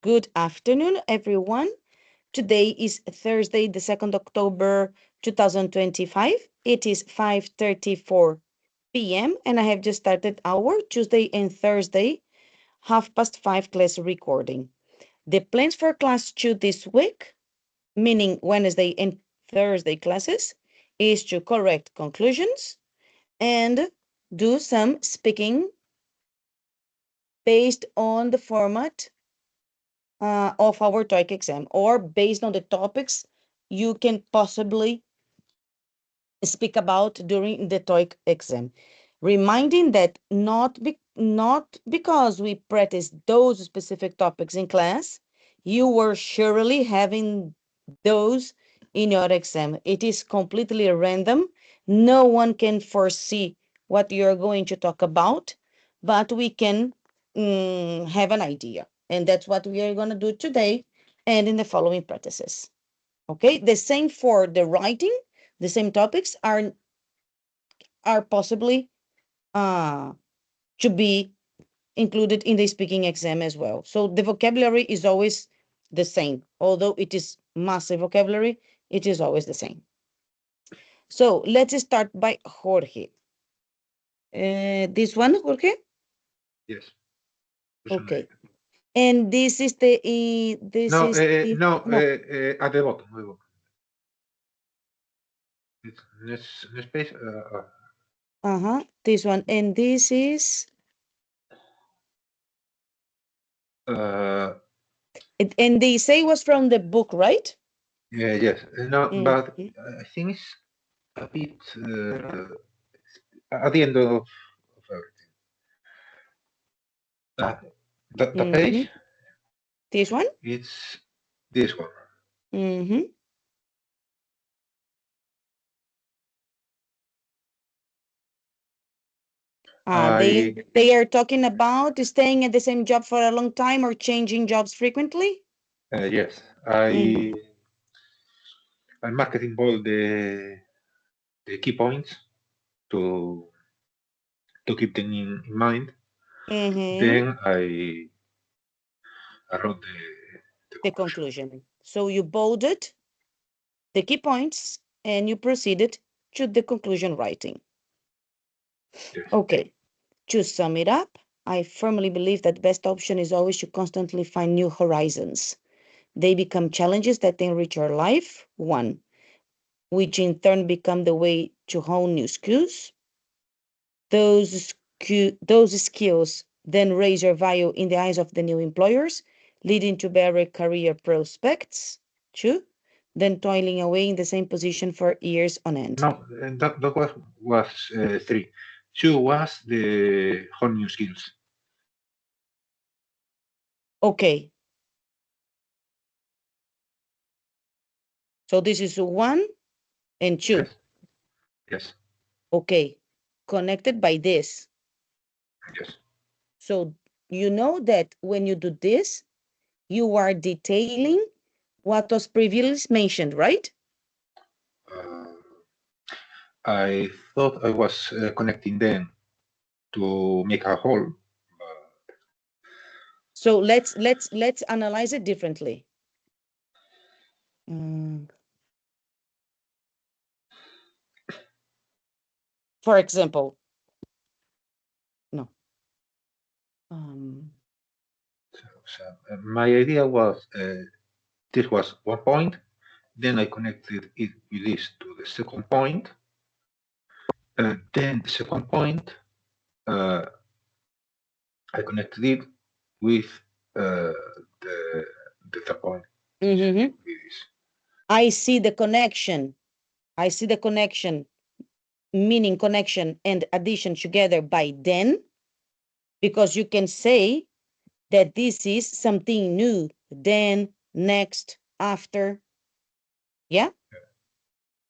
Good afternoon, everyone. Today is Thursday, the 2nd October 2025. It is 5:34 p.m. and I have just started our Tuesday and Thursday 5:30 class recording. The plans for class 2 this week, meaning Wednesday and Thursday classes, is to correct conclusions and do some speaking based on the format of our TOEIC exam, or based on the topics you can possibly speak about during the TOEIC exam. Reminding that not because we practice those specific topics in class, you were surely having those in your exam. It is completely random. No one can foresee what you're going to talk about, but we can have an idea. And that's what we are going to do today and in the following practices. Okay, the same for the writing. The same topics are possibly to be included in the speaking exam as well. So the vocabulary is always the same. Although it is massive vocabulary, it is always the same. So let's start by Jorge. This one, Jorge? Yes. Okay. And this is the At the bottom. Next page. This one. And this is Uh, and the essay was from the book, right? yes. No, but Mhm. I think it's a bit at the end of everything. The page. This one? It's this one. Mm-hmm. They are talking about staying at the same job for a long time or changing jobs frequently. Yes. Mhm. I marketing all the key points to keep them in mind. Mm-hmm. Then I wrote the The conclusion. conclusion. So you bolded the key points and you proceeded to the conclusion writing. Yes. Okay. To sum it up, I firmly believe that the best option is always to constantly find new horizons. They become challenges that enrich our life. One, which in turn become the way to hone new skills. Those skills then raise your value in the eyes of the new employers, leading to better career prospects. Two, then toiling away in the same position for years on end. No, that was three. Two was the whole new skills. Okay, so this is one and two. Yes. Yes. Okay, connected by this. Yes. So you know that when you do this, you are detailing what was previously mentioned, right? Uh, I thought I was connecting them to make a whole. So let's analyze it differently. Mm. For example, no. Um, So, my idea was this was one point. Then I connected it with this to the second point. Then the second point, uh, I connected it with the third point. mhm. With this. I see the connection. I see the connection, meaning connection and addition together by then, because you can say that this is something new, then, next, after. Yeah.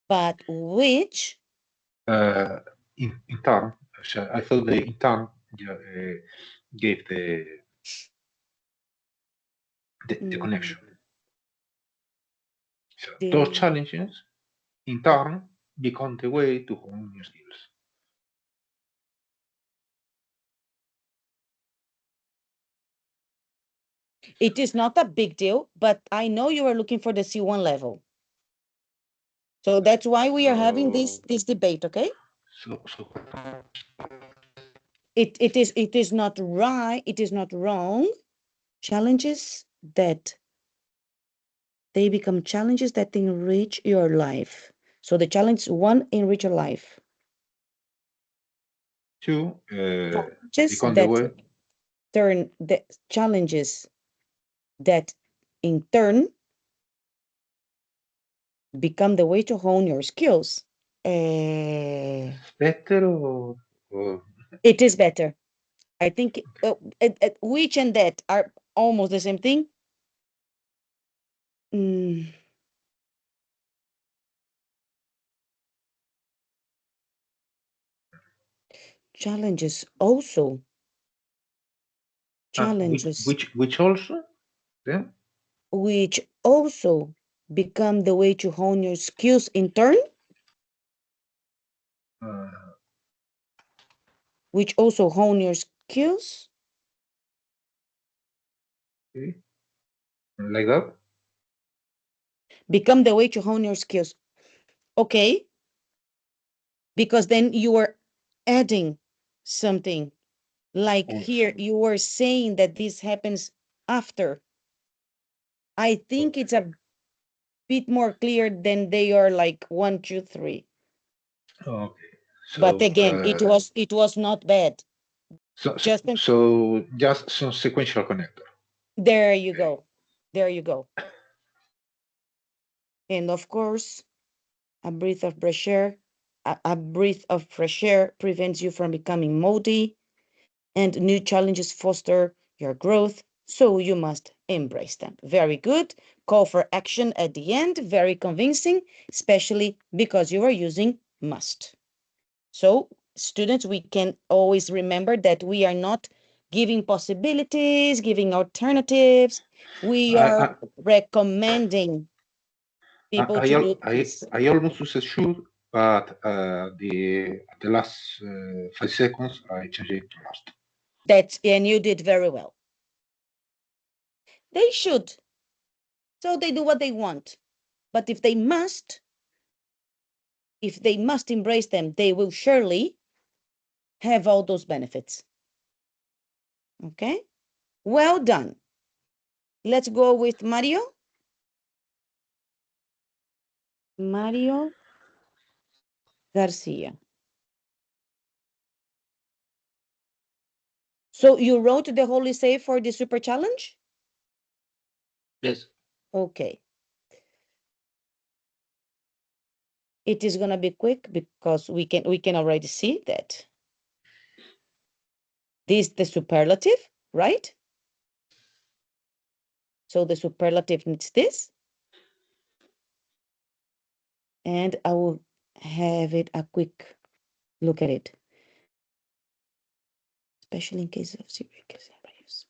But which, In turn, so I thought the in turn gave the connection. So those the, challenges in turn become the way to hone new skills. It is not a big deal, but I know you are looking for the C1 level. So that's why we are having So, this debate, okay? so It is not right, it is not wrong. Challenges that they become challenges that enrich your life. So the challenge one, enrich your life. two, Challenges become the that way. turn the challenges that in turn become the way to hone your skills. Better or It is better. I think which and that are almost the same thing. Mm, challenges also. Challenges which also? Yeah. which also become the way to hone your skills in turn, Uh, which also hone your skills, okay. Like that. become the way to hone your skills. Okay, because then you are adding something. Like here, Also. you were saying that this happens after. I think it's a bit more clear than they are like one, two, three. Okay. But So, again, it was not bad. so, so, Just so just some sequential connector. there you Okay. go. There you go. And of course, a breath of fresh air. A breath of fresh air prevents you from becoming moldy, and new challenges foster your growth. So you must embrace them. Very good. Call for action at the end. Very convincing, especially because you are using must. So, students, we can always remember that we are not giving possibilities, giving alternatives. We I, are I, recommending people to do this. I almost should, but the last 5 seconds I changed it to must. And you did very well. They should. So they do what they want. But if they must embrace them, they will surely have all those benefits. Okay? Well done. Let's go with Mario. Mario Garcia. So you wrote the holy say for the super challenge? Yes. Okay. It is gonna be quick because we can already see that this is the superlative, right? So the superlative needs this, and I will have it a quick look at it, especially in case of serious abuse.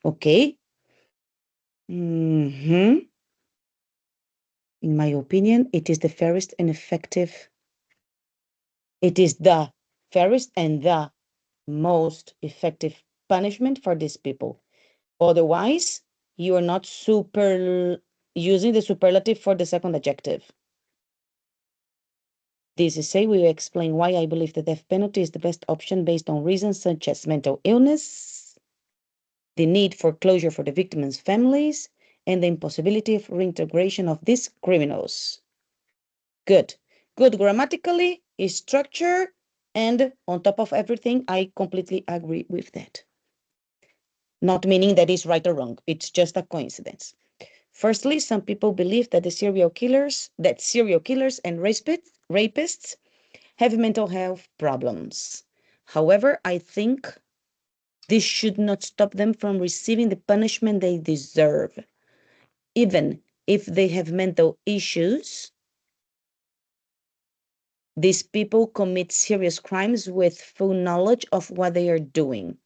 Okay. In my opinion, it is the fairest and effective. It is the fairest and the most effective punishment for these people. Otherwise, you are not super using the superlative for the second adjective. This is say we explain why I believe the death penalty is the best option based on reasons such as mental illness, the need for closure for the victims' families, and the impossibility of reintegration of these criminals. Good. Good grammatically, is structure, and on top of everything, I completely agree with that. Not meaning that is right or wrong. It's just a coincidence. Firstly, some people believe that serial killers and rapists have mental health problems. However, I think this should not stop them from receiving the punishment they deserve. Even if they have mental issues, these people commit serious crimes with full knowledge of what they are doing.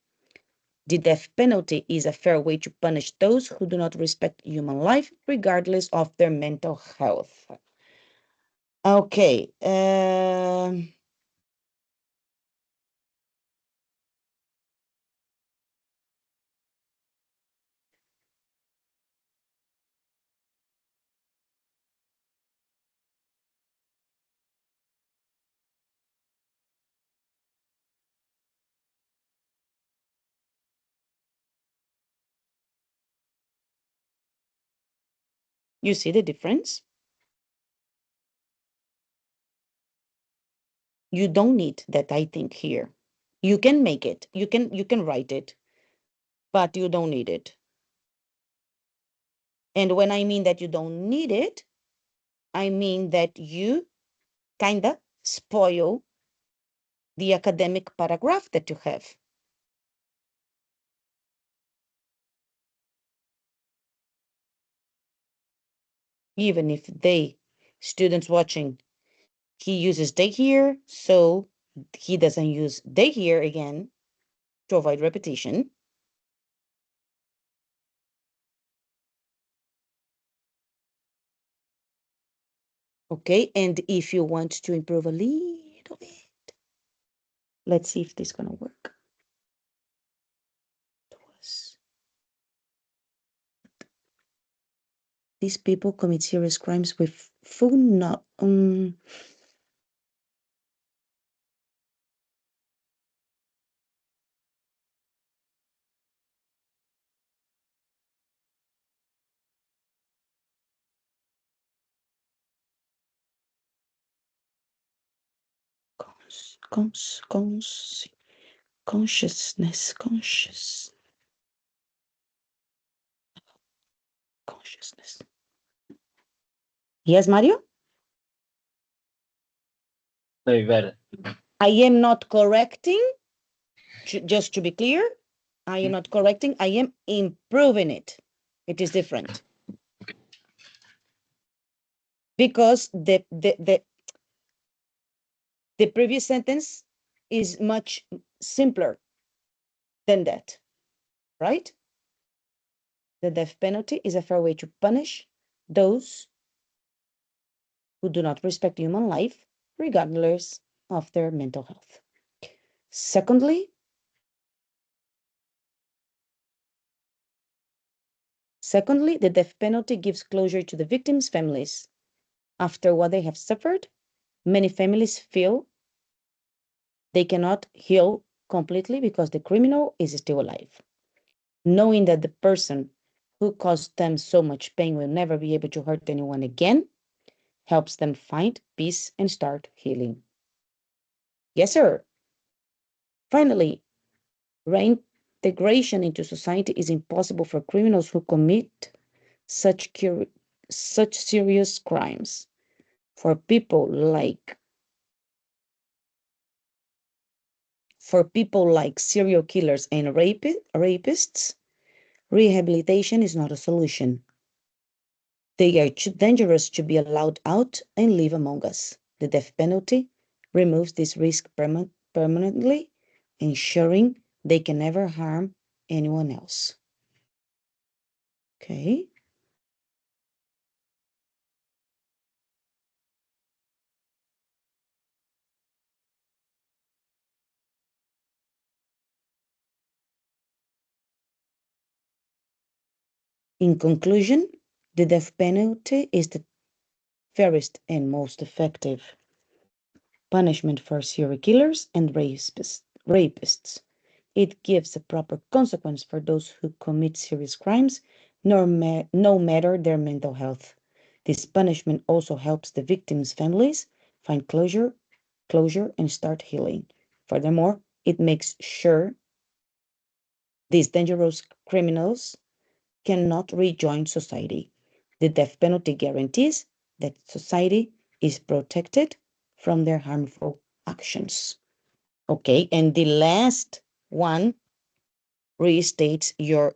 The death penalty is a fair way to punish those who do not respect human life, regardless of their mental health. Okay. You see the difference? You don't need that I think here. You can make it. You can write it, but you don't need it. And when I mean that you don't need it, I mean that you kinda spoil the academic paragraph that you have. Even if students watching, he uses they here, so he doesn't use they here again to avoid repetition. Okay, and if you want to improve a little bit, let's see if this is gonna work. These people commit serious crimes with full not consciousness, consciousness. Yes, Mario? Very well. I am not correcting, just to be clear, I am not correcting, I am improving it. It is different. Because the previous sentence is much simpler than that, right? The death penalty is a fair way to punish those who do not respect human life, regardless of their mental health. Secondly, the death penalty gives closure to the victims' families. After what they have suffered, many families feel they cannot heal completely because the criminal is still alive. Knowing that the person who caused them so much pain will never be able to hurt anyone again helps them find peace and start healing. Yes, sir. Finally, reintegration into society is impossible for criminals who commit such serious crimes. For people like serial killers and rapists, rehabilitation is not a solution. They are too dangerous to be allowed out and live among us. The death penalty removes this risk permanently, ensuring they can never harm anyone else. Okay. In conclusion, the death penalty is the fairest and most effective punishment for serial killers and rapists. It gives a proper consequence for those who commit serious crimes, no matter their mental health. This punishment also helps the victims' families find closure, and start healing. Furthermore, it makes sure these dangerous criminals cannot rejoin society. The death penalty guarantees that society is protected from their harmful actions. Okay, and the last one restates your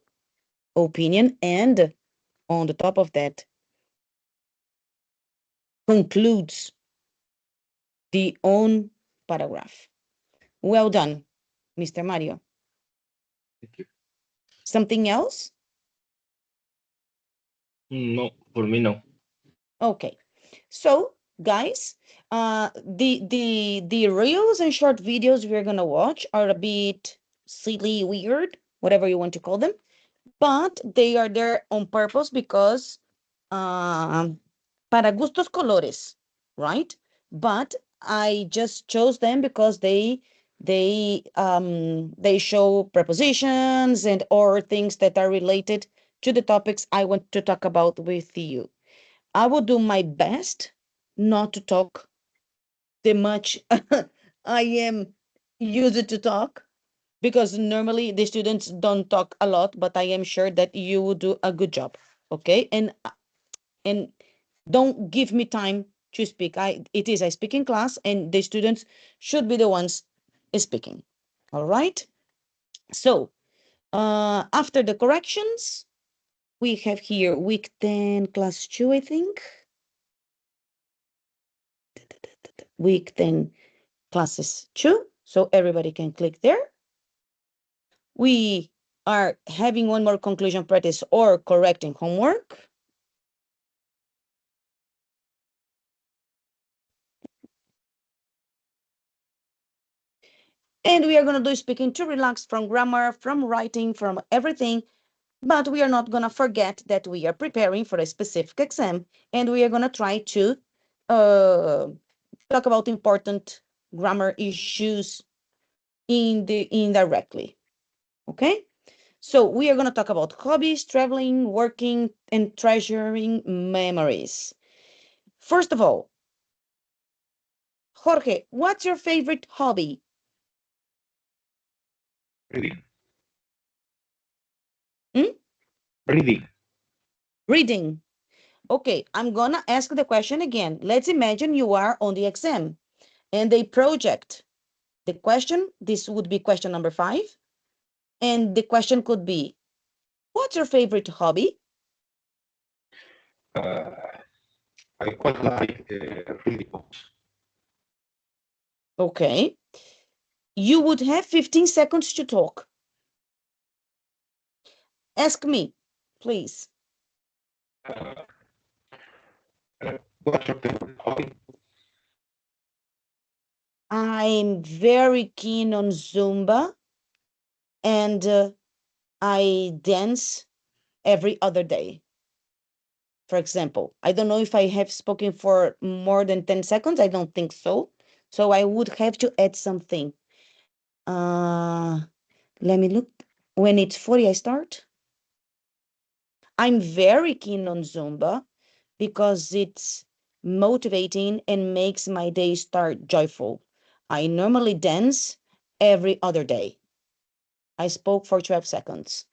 opinion, and on the top of that, concludes the own paragraph. Well done, Mr. Mario. Thank you. Something else? No, for me, no. Okay. So, guys, the reels and short videos we're gonna watch are a bit silly, weird, whatever you want to call them, but they are there on purpose because para gustos colores, right? But I just chose them because they show prepositions and or things that are related to the topics I want to talk about with you. I will do my best not to talk the much I am used to talk, because normally the students don't talk a lot, but I am sure that you will do a good job. Okay. And don't give me time to speak. It is a speaking class and the students should be the ones speaking. All right. So after the corrections, we have here week 10, class 2, I think. Week 10, classes 2. So everybody can click there. We are having one more conclusion practice or correcting homework. And we are going to do speaking to relax from grammar, from writing, from everything. But we are not going to forget that we are preparing for a specific exam. And we are going to try to talk about important grammar issues indirectly. Okay? So we are going to talk about hobbies, traveling, working, and treasuring memories. First of all, Jorge, what's your favorite hobby? Reading. Hmm? Reading. Reading. Okay, I'm going to ask the question again. Let's imagine you are on the exam and they project the question. This would be question number 5. And the question could be, what's your favorite hobby? Uh, I quite like reading books. Okay. You would have 15 seconds to talk. Ask me, please. Uh, what's your favorite hobby? I'm very keen on Zumba and I dance every other day. For example, I don't know if I have spoken for more than 10 seconds. I don't think so. So I would have to add something. Uh, Let me look. When it's 40, I start. I'm very keen on Zumba because it's motivating and makes my day start joyful. I normally dance every other day. I spoke for 12 seconds.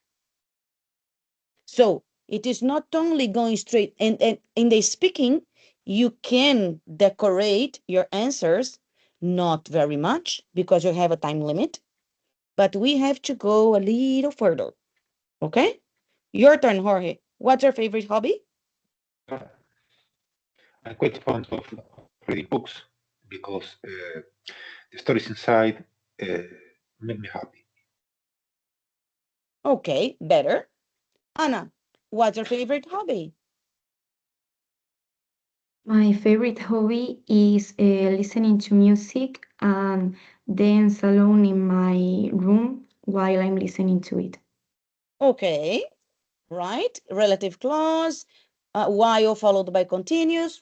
So it is not only going straight, and in the speaking, you can decorate your answers, not very much because you have a time limit, but we have to go a little further. Okay? Your turn, Jorge. What's your favorite hobby? Uh, I'm quite fond of reading books because the stories inside uh, make me happy. Okay, better. Anna, what's your favorite hobby? My favorite hobby is listening to music and dance alone in my room while I'm listening to it. Okay, right. Relative clause, while followed by continuous.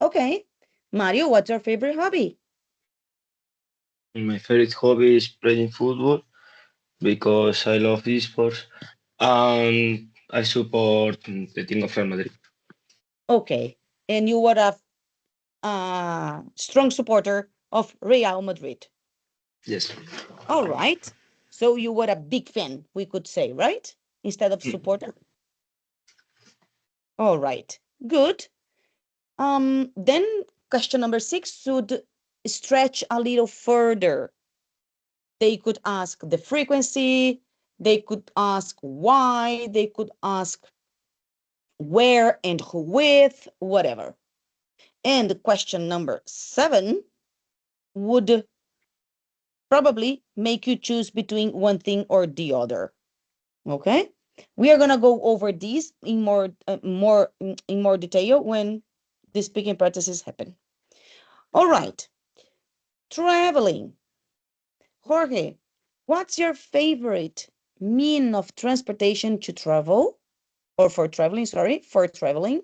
Okay. Mario, what's your favorite hobby? My favorite hobby is playing football because I love esports and I support the team of Real Madrid. Okay. And you were a strong supporter of Real Madrid. Yes. All right. So you were a big fan, we could say, right? Instead of Mm. supporter. All right. Good. Then question number 6 should stretch a little further. They could ask the frequency, they could ask why, they could ask where and who with, whatever. And question number 7 would probably make you choose between one thing or the other. Okay? We are going to go over these in more detail when the speaking practices happen. All right. Traveling. Jorge, what's your favorite mean of transportation to travel? Or for traveling, sorry, for traveling?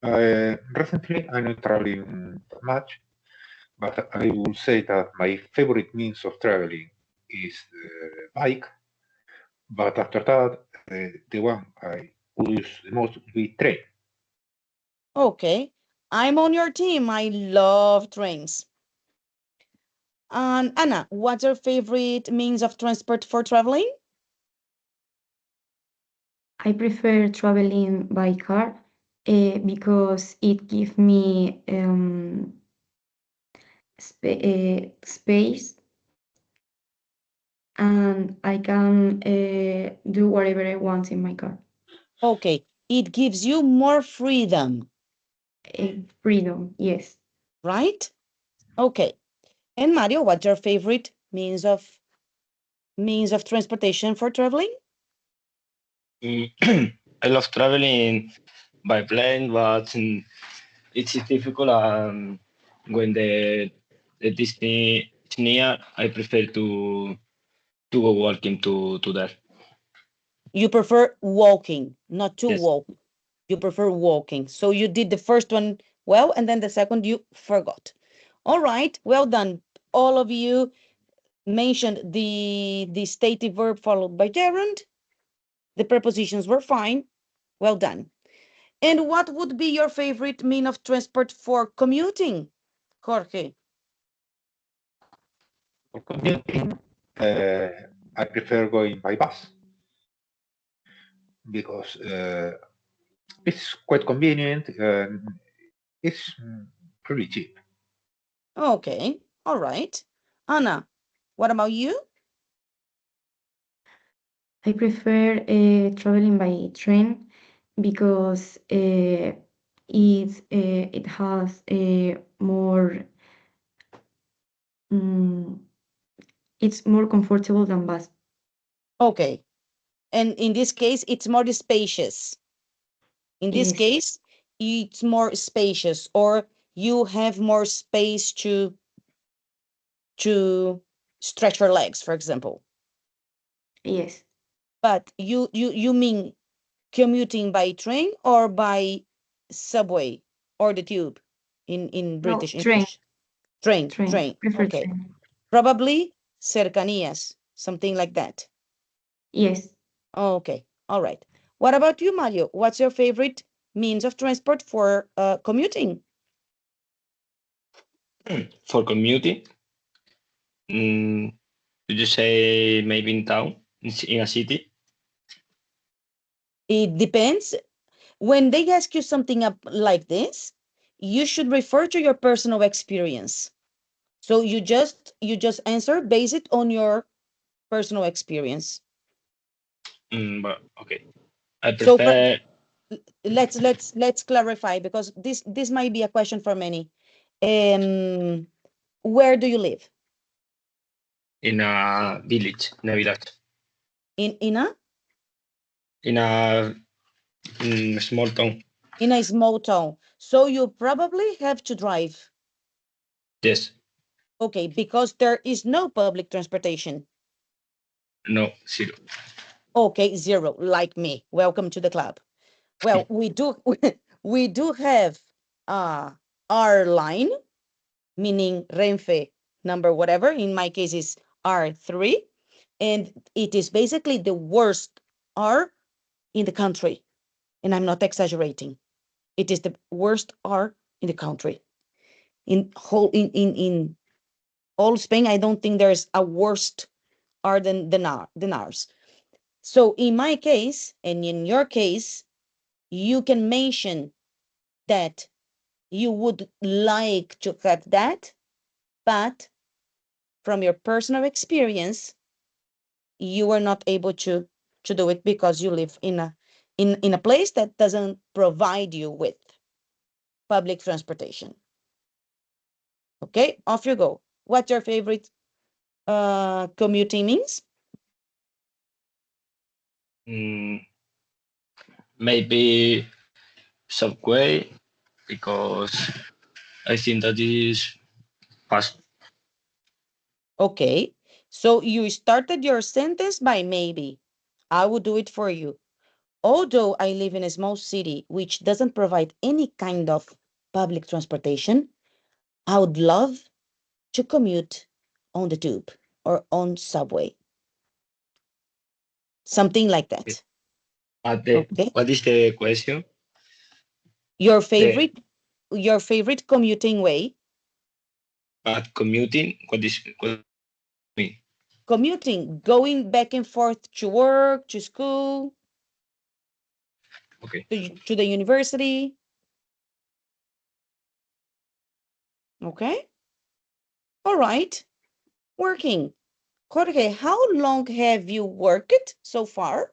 Recently, I'm not traveling that much, but I will say that my favorite means of traveling is bike. But after that, the one I will use the most will be train. Okay. I'm on your team. I love trains. And Anna, what's your favorite means of transport for traveling? I prefer traveling by car because it gives me space and I can do whatever I want in my car. Okay. It gives you more freedom, Freedom, yes. right? Okay. And Mario, what's your favorite means of transportation for traveling? Mm, I love traveling by plane, but it's difficult. When the distance is near, I prefer to go walking to there. You prefer walking, not to Yes. walk. You prefer walking. So you did the first one well, and then the second you forgot. All right, well done. All of you mentioned the stative verb followed by gerund. The prepositions were fine. Well done. And what would be your favorite mean of transport for commuting, Jorge? For commuting, I prefer going by bus because it's quite convenient and it's pretty cheap. Okay, all right. Anna, what about you? I prefer traveling by train because it has more mm, it's more comfortable than bus. Okay, and in this case, it's more spacious. In this Yes, case, it's more spacious, or you have more space to stretch your legs, for example. yes. But you mean commuting by train or by subway or the tube in No, British train, English? Train, train. train. Prefer Okay. train. Probably cercanías, something like that. Yes. Okay. All right. What about you, Mario? What's your favorite means of transport for commuting? For commuting, mm, did you say maybe in town, in a city? It depends. When they ask you something up like this, you should refer to your personal experience. So you just answer based on your personal experience. But okay, I So prefer let's clarify because this might be a question for many. Um, where do you live? in a village, in a village, In a in a small town. small town. So you probably have to drive. Yes, Okay, because there is no public transportation. no, zero. Okay, zero, like me. Welcome to the club. Well, we do we do have uh our line, meaning Renfe number whatever. In my case is R3, and it is basically the worst R in the country. And I'm not exaggerating. It is the worst R in the country. In all Spain, I don't think there's a worst R than ours. So in my case, and in your case, you can mention that you would like to have that, but from your personal experience, you were not able to do it because you live in a place that doesn't provide you with public transportation. Okay, off you go. What's your favorite commuting means? Mm, maybe subway because I think that is fast. Okay, so you started your sentence by maybe. I will do it for you. Although I live in a small city which doesn't provide any kind of public transportation, I would love to commute on the tube or on subway, something like that. But Okay. what is the question? Your The favorite commuting way? but commuting, what mean? Commuting, going back and forth to work, to school, Okay. to the university. Okay. All right. Working. Jorge, how long have you worked so far?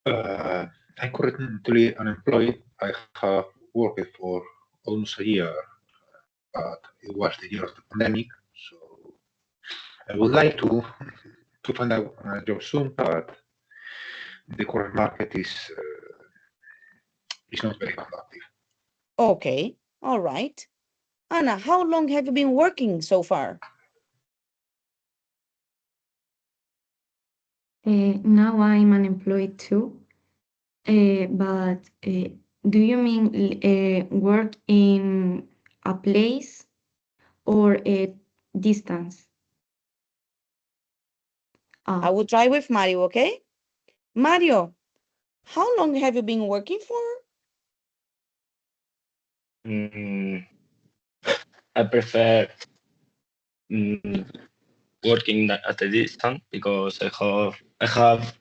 I'm currently unemployed. I have worked for almost a year, but it was the year of the pandemic, so I would like to find a job soon, but the current market is not very conducive. Okay. All right. Anna, how long have you been working so far? Now I'm unemployed too. But do you mean work in a place or a distance? I Ah, will try with Mario, okay? Mario, how long have you been working for? Mm, I prefer mm, working at a distance because I have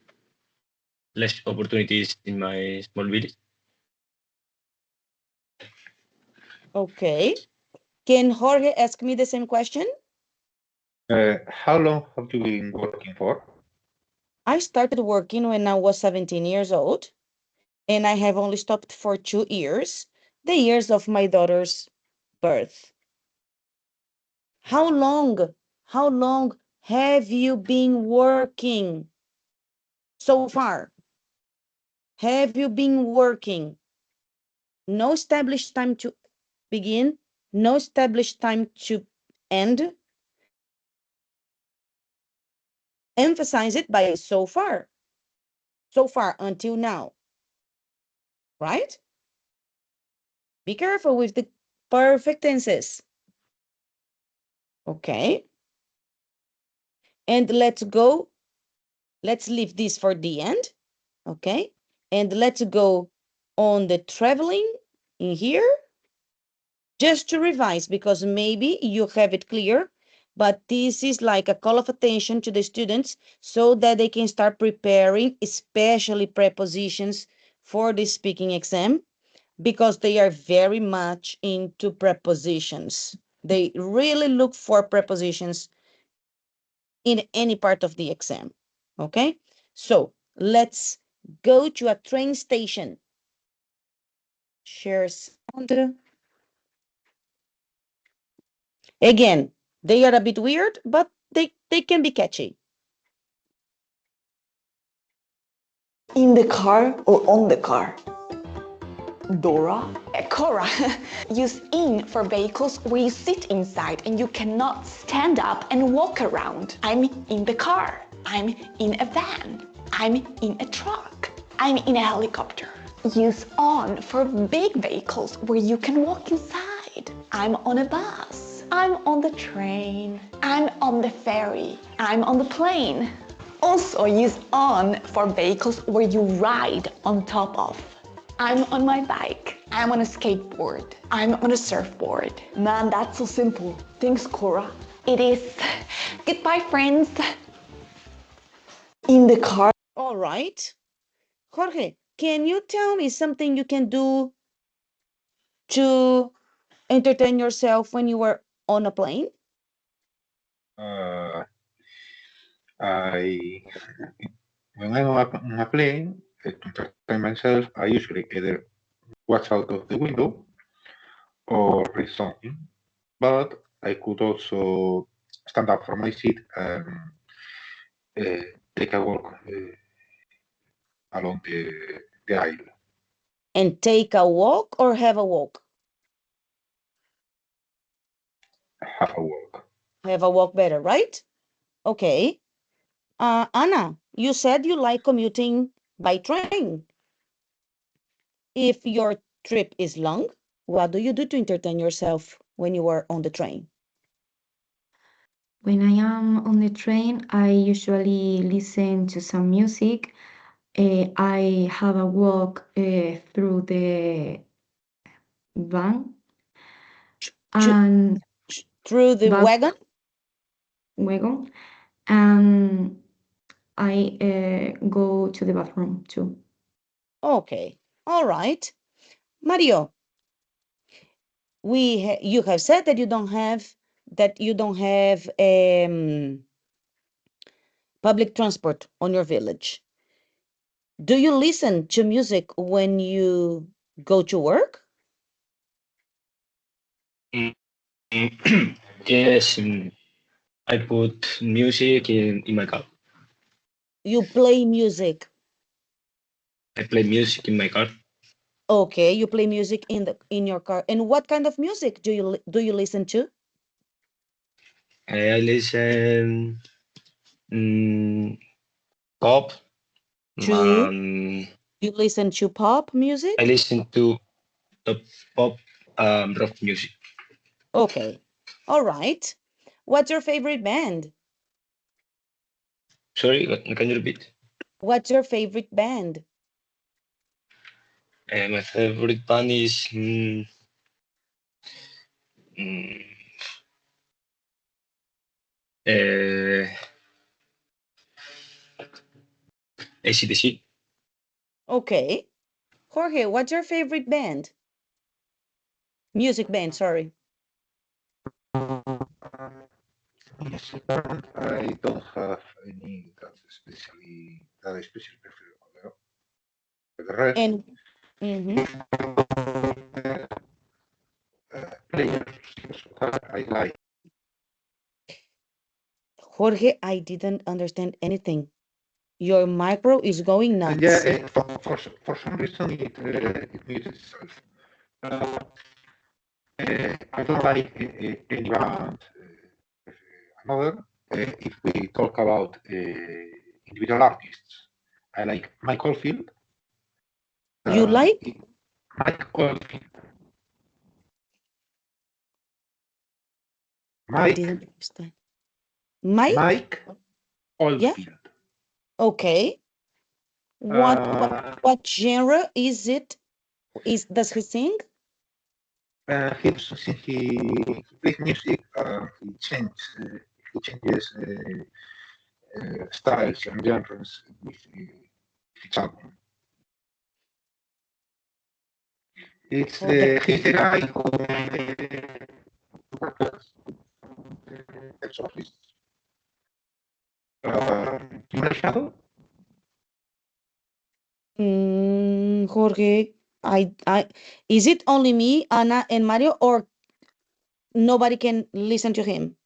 less opportunities in my small village. Okay. Can Jorge ask me the same question? How long have you been working for? I started working when I was 17 years old, and I have only stopped for 2 years, the years of my daughter's birth. How long have you been working so far? Have you been working? No established time to begin, no established time to end. Emphasize it by so far until now, right? Be careful with the perfect tenses. Okay. And let's leave this for the end. Okay. And let's go on the traveling in here. Just to revise, because maybe you have it clear, but this is like a call of attention to the students so that they can start preparing, especially prepositions for the speaking exam, because they are very much into prepositions. They really look for prepositions in any part of the exam. Okay, so let's go to a train station. Share sound. Again, they are a bit weird, but they can be catchy. In the car or on the car? Dora? Cora. Use in for vehicles where you sit inside and you cannot stand up and walk around. I'm in the car. I'm in a van. I'm in a truck. I'm in a helicopter. Use on for big vehicles where you can walk inside. I'm on a bus. I'm on the train. I'm on the ferry. I'm on the plane. Also use on for vehicles where you ride on top of. I'm on my bike. I'm on a skateboard. I'm on a surfboard. Man, that's so simple. Thanks, Cora. It is. Goodbye, friends. In the car. All right. Jorge, can you tell me something you can do to entertain yourself when you were on a plane? Uh, I when I'm on a plane to entertain myself, I usually either watch out of the window or read something, but I could also stand up from my seat and uh, take a walk along the aisle. And take a walk or have a walk? Have a walk. Have a walk better, right? Okay. Anna, you said you like commuting by train. If your trip is long, what do you do to entertain yourself when you are on the train? when I am on the train, I usually listen to some music. I have a walk through the van Ch- and through the bus wagon? wagon, and I go to the bathroom too. Okay. All right. Mario, you have said that you don't have public transport on your village. Do you listen to music when you go to work? Mm, yes, I put music in my car. You play music. I play music in my car. Okay, you play music in your car. And what kind of music do you listen to? I listen pop. To Um, You listen to pop I music? listen to the pop rock music. Okay. All right. What's your favorite band? Sorry, can you repeat? What's your favorite band? My favorite band is mm, uh, AC/DC. Okay. Jorge, what's your favorite band? Music band, sorry. Yes, I don't have any that especially prefer. The rest, And mhm. players I like. Jorge, I didn't understand anything. Your micro is going And yeah, nuts. for some reason it mutes itself. Uh, I don't like any band. Another, if we talk about individual artists, I like Mike Oldfield. You like? Mike Oldfield. I Mike, didn't understand. Mike? Mike Yeah. Oldfield. Okay. What what Uh, what genre is it? Does he sing? he plays music. He changes styles and genres with each album. Jorge, He's the guy who exorcist. Human Shadow. Jorge, I is it only me, Anna, and Mario, or nobody can listen to him?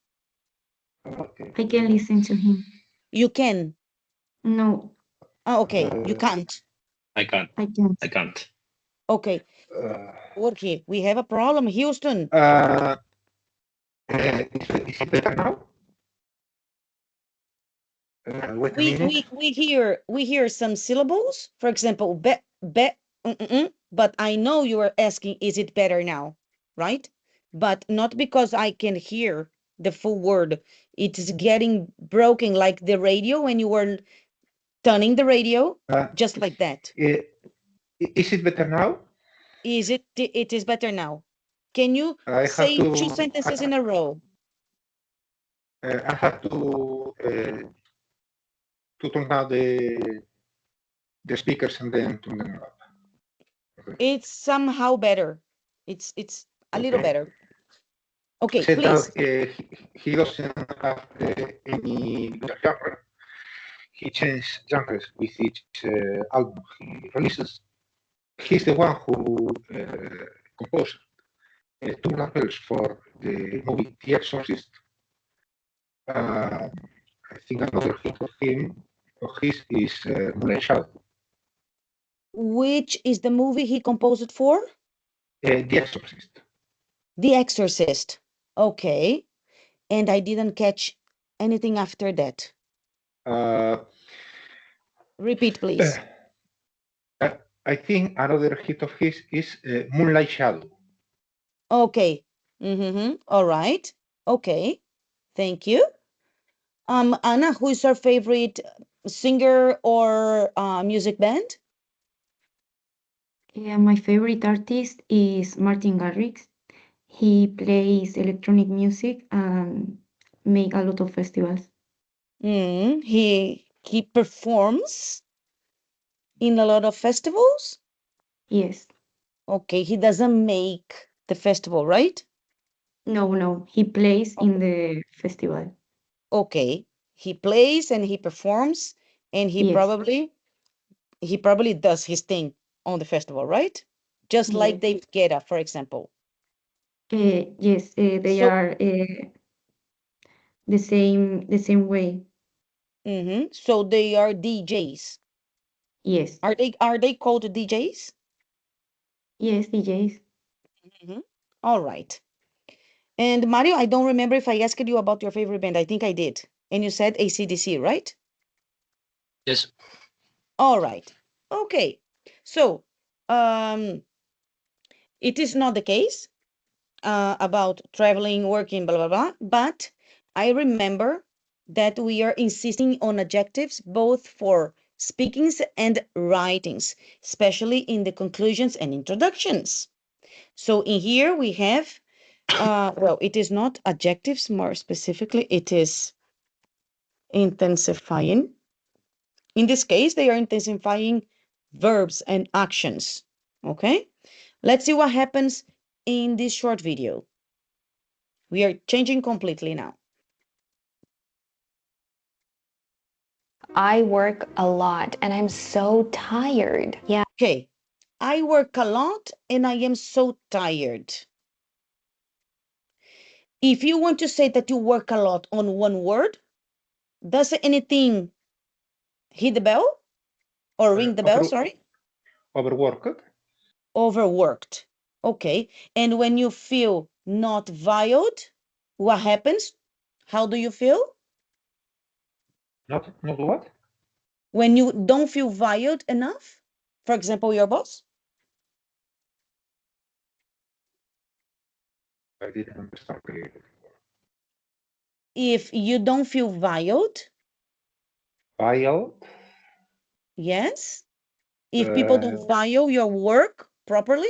Okay. I can listen to him. You can. No, Oh, okay, you can't. I can't. I can't. I can't. Okay, Uh, Jorge, we have a problem, Houston. is it better now? Wait a minute. We hear some syllables. For example, but I know you are asking, is it better now, right? But not because I can hear the full word. It is getting broken like the radio when you were turning the radio, Uh, just like that. is it better now? It is better now. Can you I have say two to. sentences in a row? I have to turn down the speakers and then turn them up. Okay. It's somehow better. It's a little Okay. better. Okay, Said that please. he doesn't have any genre. He changes genres with each album he releases. He's the one who composed two rappels for the movie The Exorcist. I think another hit of his is Moonlight Shadow. Which is the movie he composed for? The Exorcist. The Exorcist. Okay. And I didn't catch anything after that. Uh, Repeat, uh, please. I think another hit of his is Moonlight Shadow. Okay. All right. Okay. Thank you. Anna, who is your favorite singer or music band? My favorite artist is Martin Garrix. He plays electronic music and make a lot of festivals. He performs in a lot of festivals. Yes. Okay, he doesn't make the festival, right? No, he plays in the festival. Okay, he plays and he performs, and Yes. he probably does his thing on the festival, right? Just like Yes. Dave Guetta, for example. Yes, they So, are the same way. so they are DJs. Yes. Are they called DJs? Yes, DJs. Mhm. All right. And Mario, I don't remember if I asked you about your favorite band. I think I did. And you said AC/DC, right? Yes. All right. Okay. So, um, it is not the case about traveling, working, blah, blah, blah. But I remember that we are insisting on adjectives both for speakings and writings, especially in the conclusions and introductions. So in here we have, well, it is not adjectives more specifically, it is intensifying. In this case, they are intensifying verbs and actions. Okay, let's see what happens in this short video. We are changing completely now. I work a lot and I'm so tired. Yeah. Okay, I work a lot and I am so tired. If you want to say that you work a lot on one word, does anything hit the bell or ring the bell? Sorry. Overworked. Overworked. Okay. And when you feel not valued, what happens? How do you feel? Not what? When you don't feel valued enough, for example, your boss, I didn't understand clearly. if you don't feel valued, File. yes, if people don't value your work properly,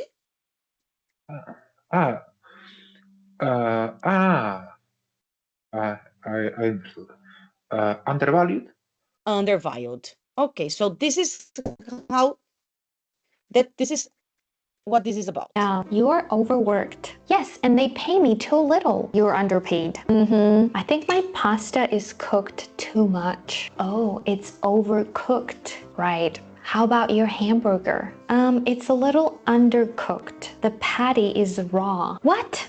Ah, ah, I understood. Undervalued. undervalued. Okay, so this is how this is what this is about. Yeah, you're overworked. Yes, and they pay me too little. You're underpaid. I think my pasta is cooked too much. Oh, it's overcooked. Right. How about your hamburger? It's a little undercooked. The patty is raw. What?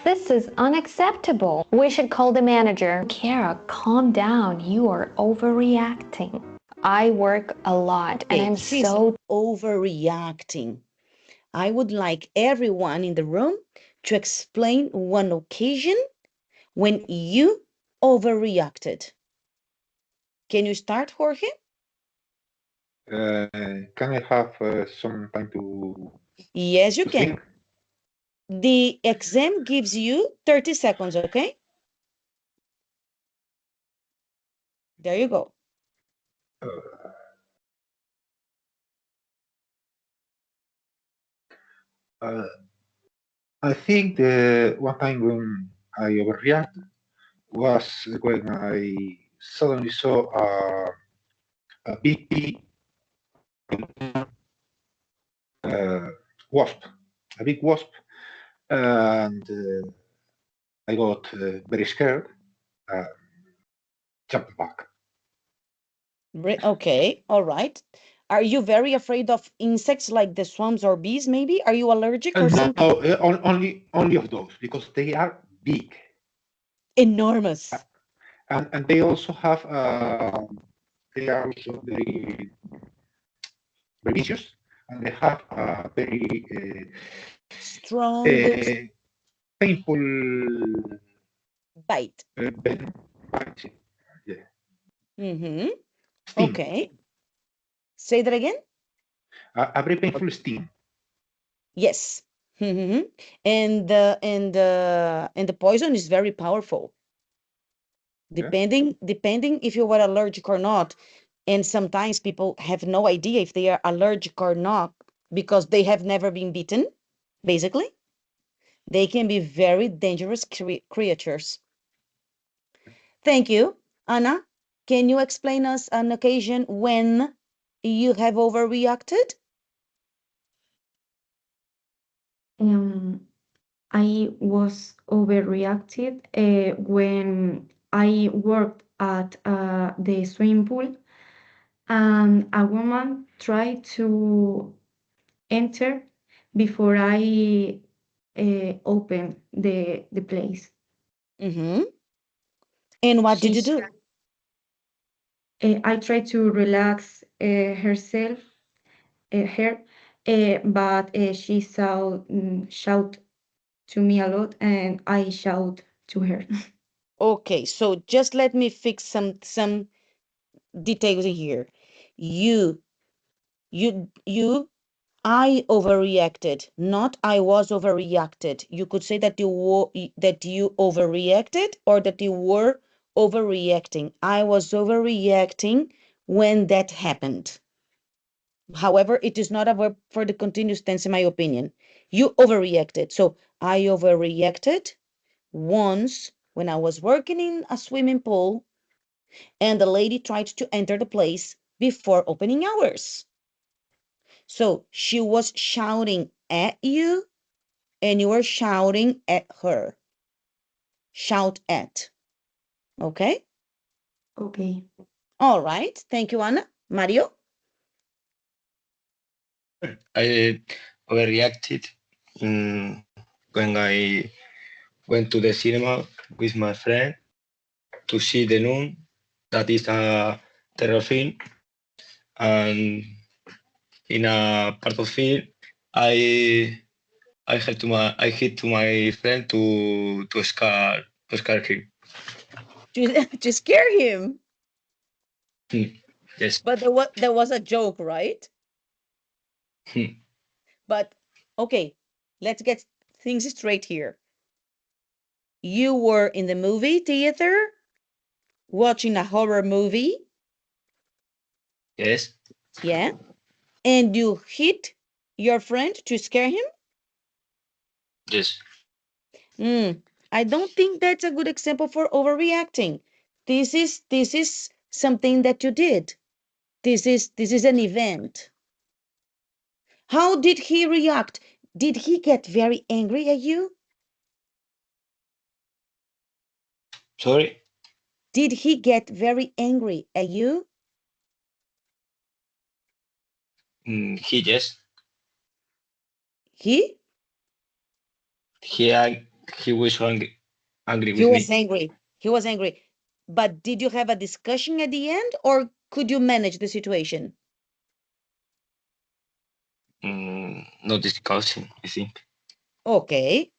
This is unacceptable. We should call the manager. Kara, calm down. You are overreacting. I work a lot and Okay, I'm she's so overreacting. I would like everyone in the room to explain one occasion when you overreacted. Can you start, Jorge? Can I have some time to Yes, you think? can. The exam gives you 30 seconds, okay? There you go. Uh, I think the one time when I overreacted was when I suddenly saw a big bee, wasp, a big wasp, and I got very scared, uh, jumped back. Okay, all right. Are you very afraid of insects like the swarms or bees, maybe? Are you allergic or No, something? only of those because they are big, Enormous. and they also have they are also very vicious, and they have a very Strong painful bite. venom, right? Yeah, Mm-hmm. sting, Okay. Say that again? a very painful sting. Yes. Mm-hmm. And the poison is very powerful. Yeah. Depending if you were allergic or not. And sometimes people have no idea if they are allergic or not because they have never been beaten, basically. They can be very dangerous creatures. Thank you. Anna, can you explain us an occasion when you have overreacted? I was overreacted when I worked at the swimming pool and a woman tried to enter before I opened the place. Mm-hmm. And what did you She, do? I tried to relax her, but she shout to me a lot, and I shout to her. Okay, so just let me fix some details in here. You, you, I overreacted, not I was overreacted. You could say that that you overreacted or that you were overreacting. I was overreacting when that happened. However, it is not a verb for the continuous tense, in my opinion. You overreacted. So I overreacted once when I was working in a swimming pool and the lady tried to enter the place before opening hours. So she was shouting at you and you were shouting at her. Shout at. Okay? Okay. All right. Thank you, Anna. Mario? I overreacted when I went to the cinema with my friend to see the Nun. That is a terror film, and in a part of film, I I hit to my friend to scare him. To scare him. Yes. But there was a joke, right? But okay, let's get things straight here. You were in the movie theater watching a horror movie, Yes. yeah, and you hit your friend to scare him? Yes. I don't think that's a good example for overreacting. This is something that you did. This is an event. How did he react? Did he get very angry at you? Sorry. Did he get very angry at you? He yes. He He he was angry he with was me. angry. He was angry. But did you have a discussion at the end or could you manage the situation? Not discussing, I think. Okay.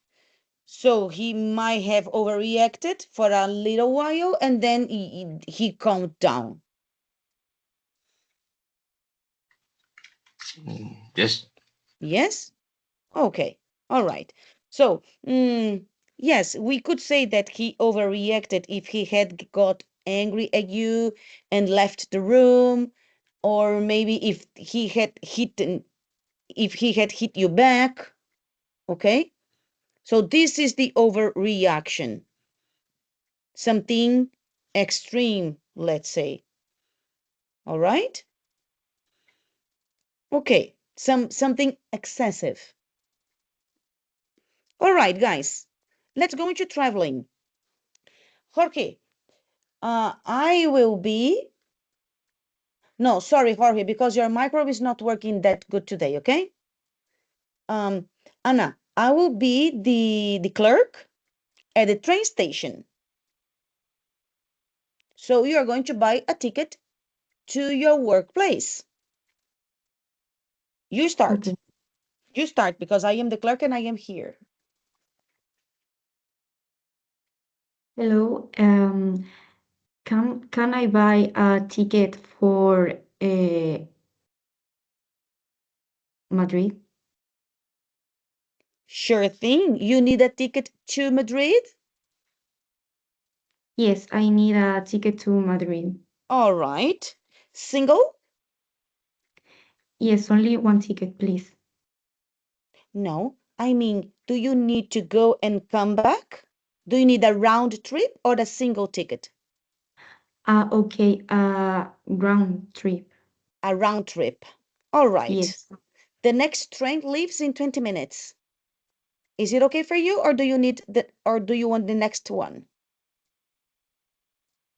So he might have overreacted for a little while and then he calmed down. Yes. Yes? Okay. All right. So, yes, we could say that he overreacted if he had got angry at you and left the room, or maybe if he had hit you back. Okay? So this is the overreaction. Something extreme, let's say. All right? Okay. Something excessive. All right, guys. Let's go into traveling. Jorge, I will be. No, sorry, Jorge, because your micro is not working that good today, okay? Um, Anna, I will be the clerk at the train station. So you are going to buy a ticket to your workplace. You start. Okay. You start because I am the clerk and I am here. Hello. Can I buy a ticket for Madrid? Sure thing. You need a ticket to Madrid? Yes, I need a ticket to Madrid. All right. Single? Yes, only one ticket, please. No, I mean, do you need to go and come back? Do you need a round trip or a single ticket? Okay, round trip. A round trip. All right. Yes. The next train leaves in 20 minutes. Is it okay for you, or do you want the next one?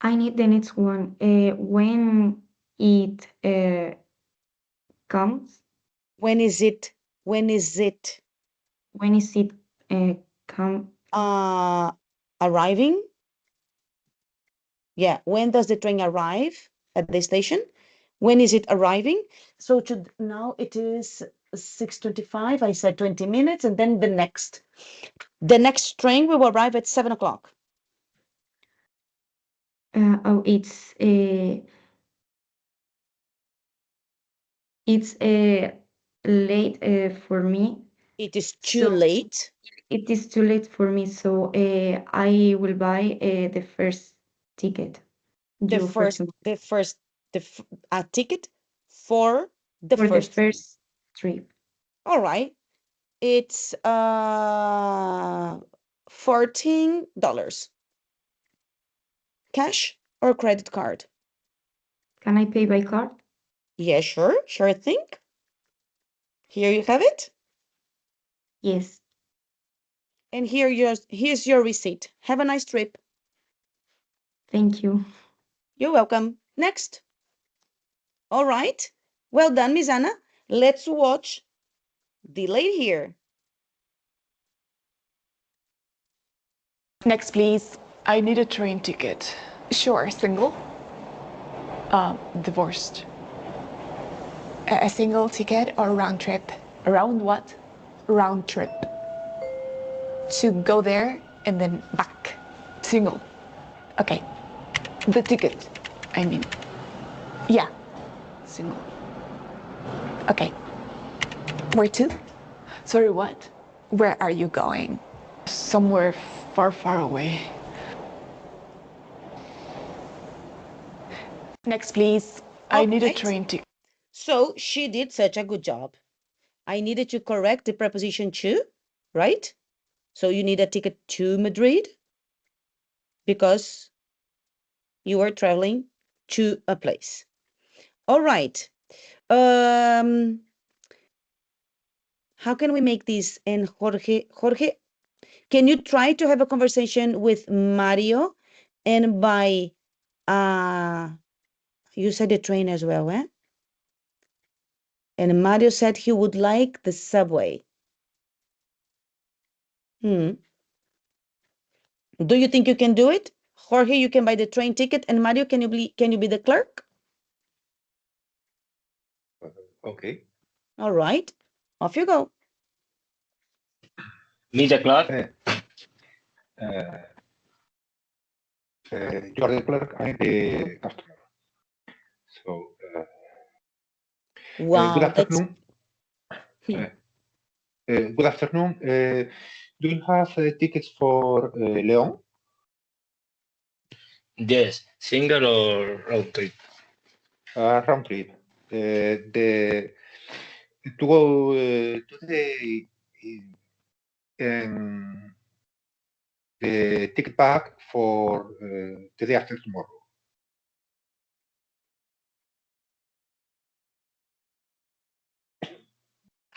I need the next one. When it comes, When is it? when is it come? Arriving? Yeah, when does the train arrive at the station? When is it arriving? So now it is 6:25. I said 20 minutes, and then the next train will arrive at 7 o'clock. Oh, it's late for me. It is too So late. it is too late for me. So I will buy the first ticket The due for first, tomorrow the first, a ticket for the for the first. first trip. All right. It's $14. Cash or credit card? Can I pay by card? Yeah, sure thing. Here you have it. Yes. And here's your receipt. Have a nice trip. Thank you. You're welcome. Next. All right. Well done, Miss Anna. Let's watch Delayed here. Next, please. I need a train ticket. Sure, single. Divorced. A single ticket or round trip? Around what? Round trip. To go there and then back. Single. Okay. The ticket, I mean. Yeah. Single. Okay. Where to? Sorry, what? Where are you going? Somewhere far, far away. Next, please. I need a Alright. train ticket. So she did such a good job. I needed to correct the preposition to, right? So you need a ticket to Madrid because you are traveling to a place. All right. How can we make this? And Jorge, can you try to have a conversation with Mario and by you said the train as well, eh? And Mario said he would like the subway. Do you think you can do it? Jorge, you can buy the train ticket, and Mario, can you be the clerk? Okay. All right. Off you go. Me the clerk. You are the clerk, I'm the customer. So, good Wow, that's afternoon. Good afternoon. Do you have tickets for Leon? Yes, single or round trip. Round trip. The to go today. The ticket back for the day after tomorrow.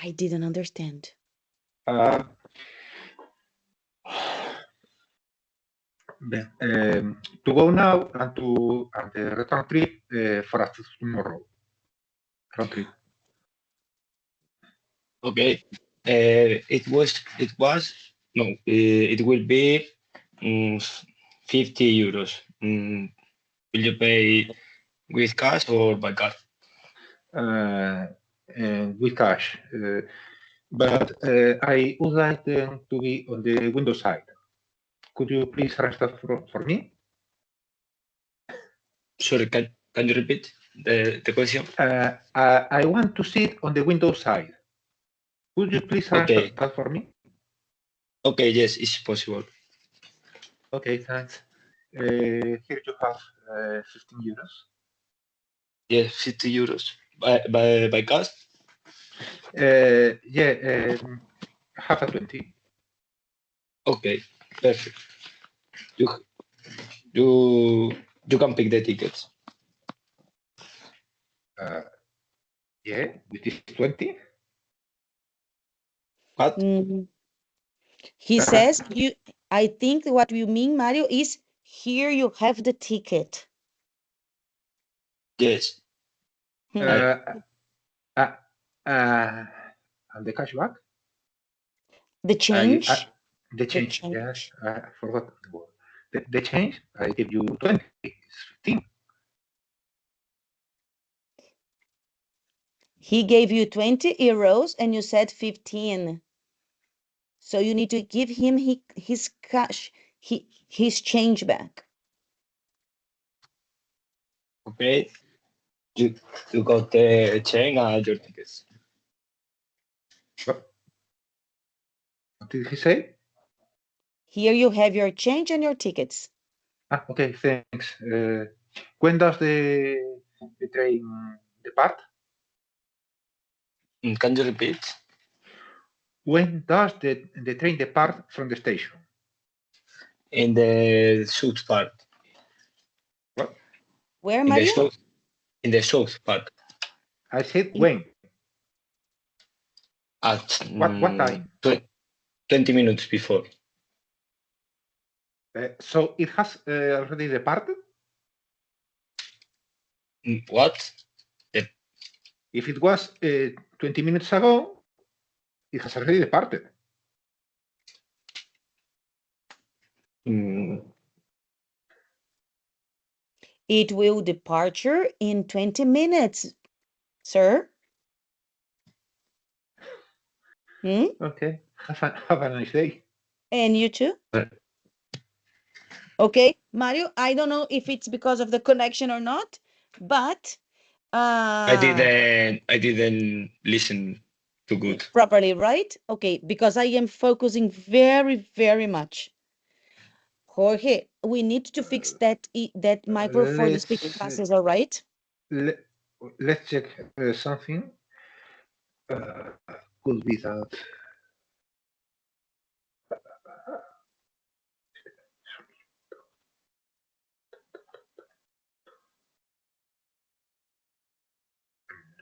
I didn't understand. To go now and the return trip for after tomorrow. Round trip. Okay. It will be 50 euros. Will you pay with cash or by card? With cash. But I would like them to be on the window side. Could you please arrange that for me? Sorry, can you repeat the question? I want to sit on the window side. Could you please arrange that for me? Okay, yes, it's possible. Okay, thanks. Here you have 15 euros. Yes, 50 euros. By cash? Yeah. I have a 20. Okay, perfect. You you you can pick the tickets. Yeah, with this 20. What? Mm, he Uh, says you. I think what you mean, Mario, is here you have the ticket. Yes. Hmm. I uh, uh, uh, and the cashback? The change. The The change, yes, change. I forgot the word. The change, I give you 20, it's 15. He gave you 20 euros and you said 15. So you need to give him his cash, his change back. okay. You you got the chain and your tickets. What, what did he say? Here you have your change and your tickets. Okay, thanks. When does the train depart? Can you repeat? When does the train depart from the station? In the south part. What? Where, In the Mario? south. In the south part. I said In- when. At What time? 20 minutes before. So it has already departed? What? If it was 20 minutes ago, it has already departed. Mm, It will departure in 20 minutes, sir. Hmm? Okay, have a nice day. And you too? uh, Okay, Mario, I don't know if it's because of the connection or not, but I didn't listen too good. properly, right? Okay, because I am focusing very, very much. Jorge, we need to fix that micro for the speaking Let's classes, all right? let, let's check something. Uh, could be that.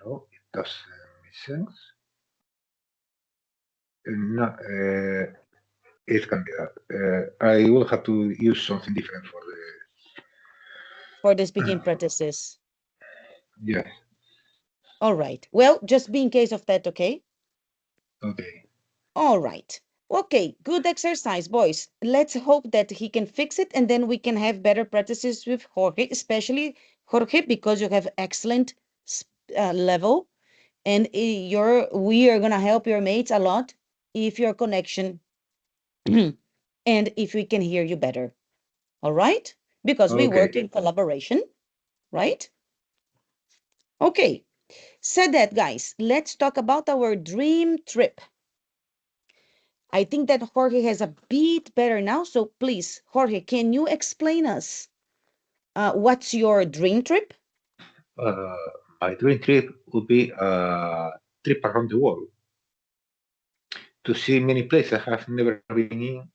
No, it doesn't make sense. No, it can be that. I will have to use something different for the. For the speaking practices. Yeah. All right. Well, just be in case of that, okay? Okay. All right. Okay, good exercise, boys. Let's hope that he can fix it and then we can have better practices with Jorge, especially Jorge, because you have excellent level and we are going to help your mates a lot if your connection and if we can hear you better. All right? Because we work Okay. in collaboration, right? Okay. Said that, guys, let's talk about our dream trip. I think that Jorge has a bit better now. So please, Jorge, can you explain us what's your dream trip? Uh, my dream trip would be a trip around the world to see many places I have never been in,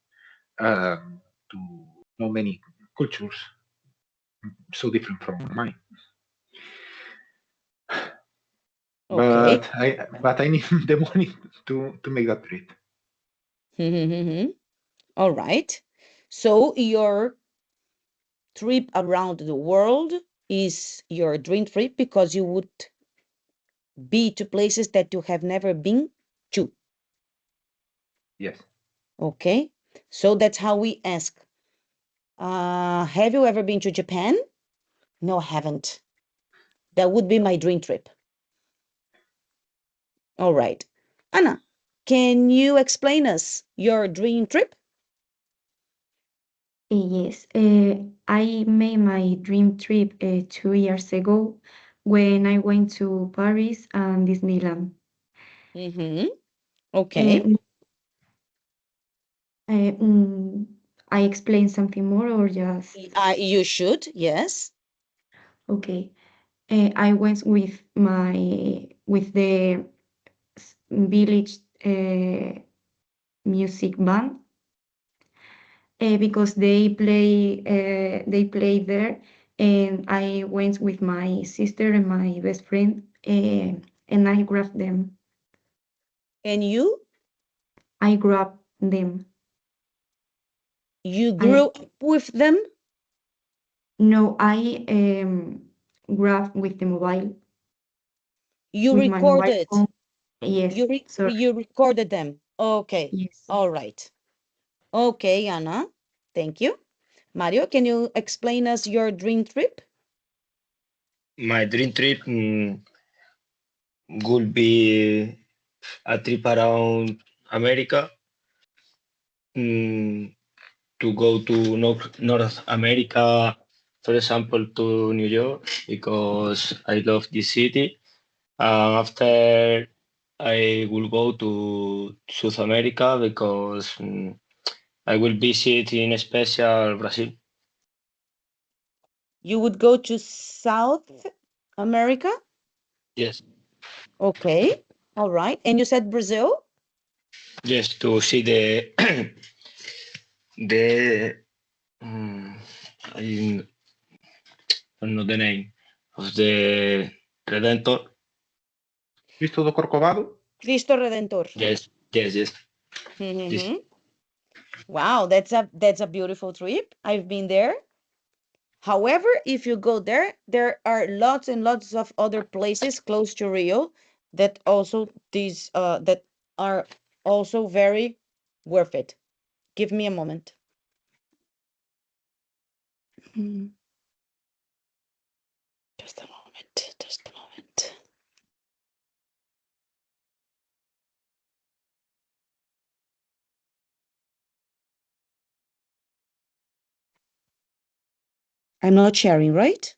to know many cultures so different from mine. Okay. But I need the money to make that trip. All right. So your trip around the world is your dream trip because you would be to places that you have never been to. Yes. Okay. So that's how we ask. Have you ever been to Japan? No, I haven't. That would be my dream trip. All right. Anna, can you explain us your dream trip? Yes, I made my dream trip 2 years ago when I went to Paris and Disneyland. Mm-hmm. Okay. Uh, uh, mm, I explain something more or just You should, yes. okay. I went with the village music band because they play there, and I went with my sister and my best friend, and I grabbed them. And you? I grabbed them. You grew up with them? No, I grabbed with the mobile. You With my mobile recorded. phone. Yes, sorry. You recorded them. Okay. Yes. All right. Okay, Anna. Thank you. Mario, can you explain us your dream trip? My dream trip would be a trip around America, mm, to go to North America, for example, to New York, because I love this city. After, I will go to South America because I will visit in special Brazil. You would go to South America? Yes, Okay. All right. And you said Brazil? yes, to see the the I don't know the name of the Redentor. Cristo do Corcovado? Cristo Redentor. Yes, yes, yes. This, Mm-hmm. Wow, that's a beautiful trip. I've been there. However, if you go there, there are lots and lots of other places close to Rio that also that are also very worth it. Give me a moment. Hmm. Just a moment. Just a moment. I'm not sharing, right?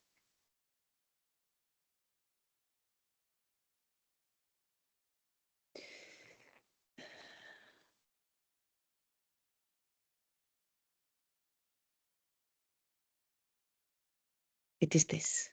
It is this.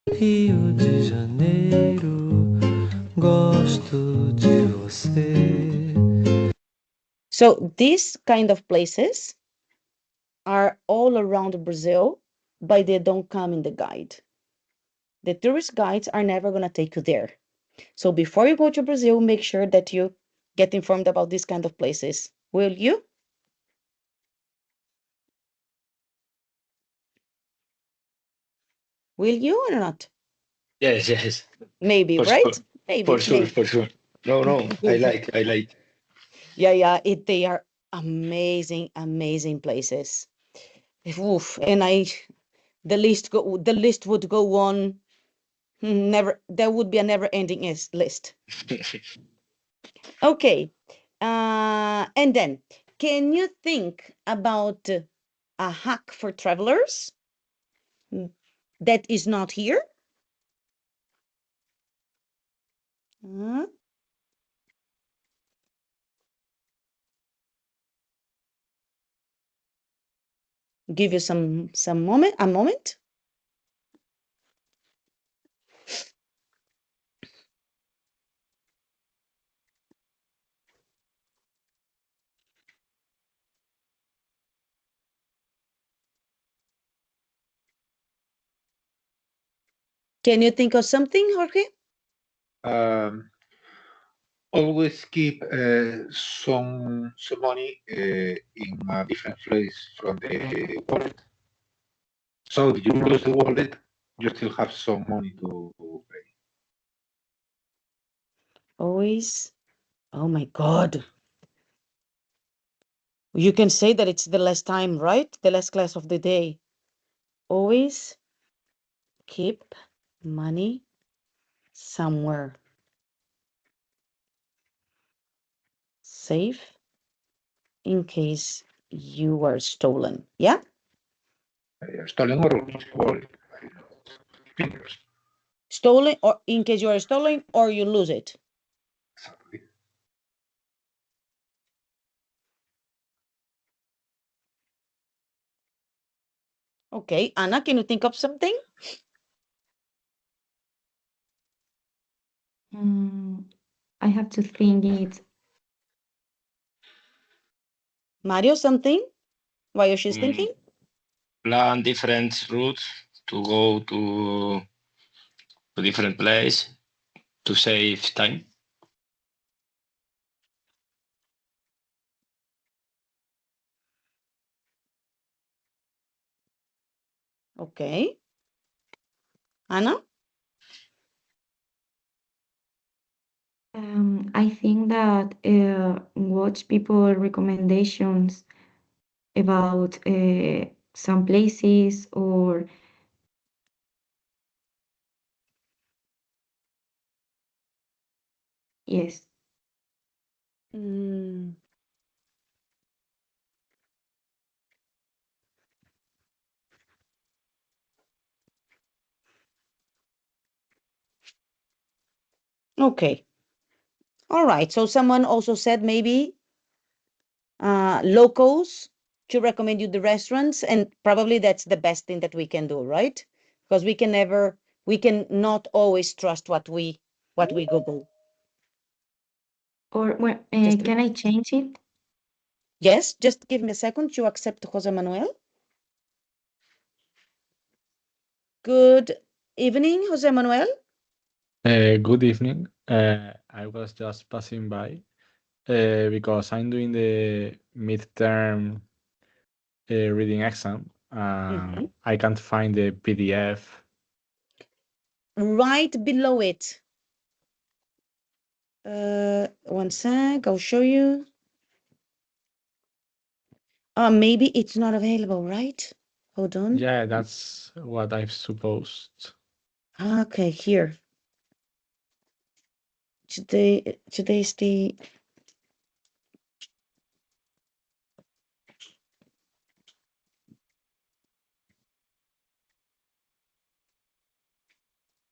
Rio de Janeiro, gosto de você. So these kind of places are all around Brazil, but they don't come in the guide. The tourist guides are never going to take you there. So before you go to Brazil, make sure that you get informed about these kind of places. Will you? Will you or not? yes, yes, Maybe, for sure, right? Maybe, for sure, maybe. for sure. No, no, I like. Yeah, yeah. They are amazing, amazing places. Oof. And the list would go on. Never. There would be a never-ending list. Okay. And then, can you think about a hack for travelers that is not here? Uh, give you a moment. Can you think of something, Jorge? Always keep some money in a different place from the wallet. So if you lose the wallet, you still have some money to pay. Always. Oh my God. You can say that it's the last time, right? The last class of the day. Always keep money somewhere safe in case you were stolen. Yeah? Stolen or lost wallet. Fingers. Stolen, or in case you are stolen or you lose it. Exactly. Okay, Anna, can you think of something? I have to think it. Mario, something while she's Mm, thinking? Plan different routes to go to different place to save time. Okay. Anna? I think that watch people recommendations about some places or yes. Mm, okay. All right. So someone also said maybe locals to recommend you the restaurants, and probably that's the best thing that we can do, right? Because we can not always trust what we Google. Or well, Just can I change it? yes, just give me a second. You accept Jose Manuel. Good evening, Jose Manuel. Good evening. I was just passing by because I'm doing the midterm reading exam. I can't find the PDF. Right below it. One sec, I'll show you. Maybe it's not available, right? Hold on. Yeah, that's what I've supposed. Okay, here. Today's the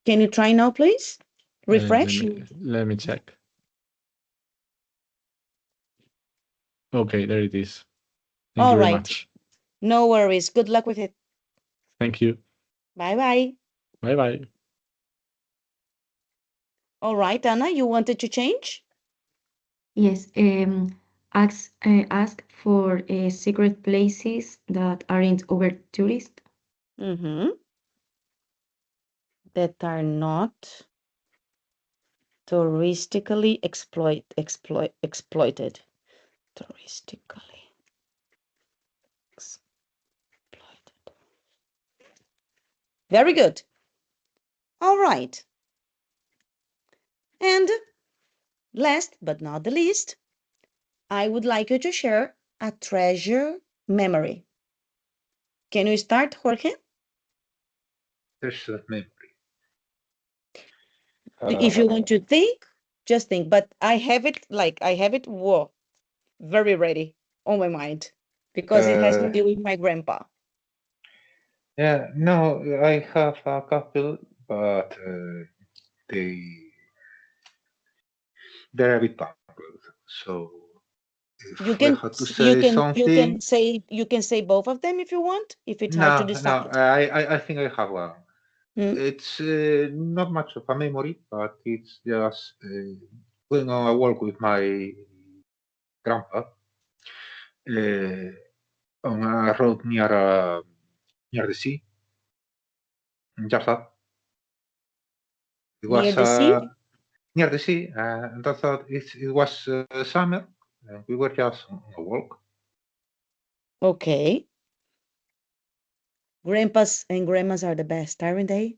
Can you try now, please? Refresh. Let me check. Okay, there it is. Thank All you very right. much. No worries. Good luck with it. Thank you. Bye bye. Bye bye. All right, Anna, you wanted to change? Yes. Ask for secret places that aren't over tourist. Mm-hmm. That are not touristically exploited. Touristically exploited. Very good. All right. And last but not the least, I would like you to share a treasure memory. Can you start, Jorge? There's that memory. If you want to think, just think. But I have it, whoa, very ready on my mind because it has to do with my grandpa. Yeah, no, I have a couple, but they they're a bit backward. So You if I can had to you say can something, you can say both of them if you want, if it's hard to no, decide. I think I have one. Hmm? It's not much of a memory, but it's just going on a walk with my grandpa uh, on a road near the sea. Just that. It Near was the sea? near the sea, and I thought it was summer. We were just on a walk. Okay. Grandpas and grandmas are the best, aren't they?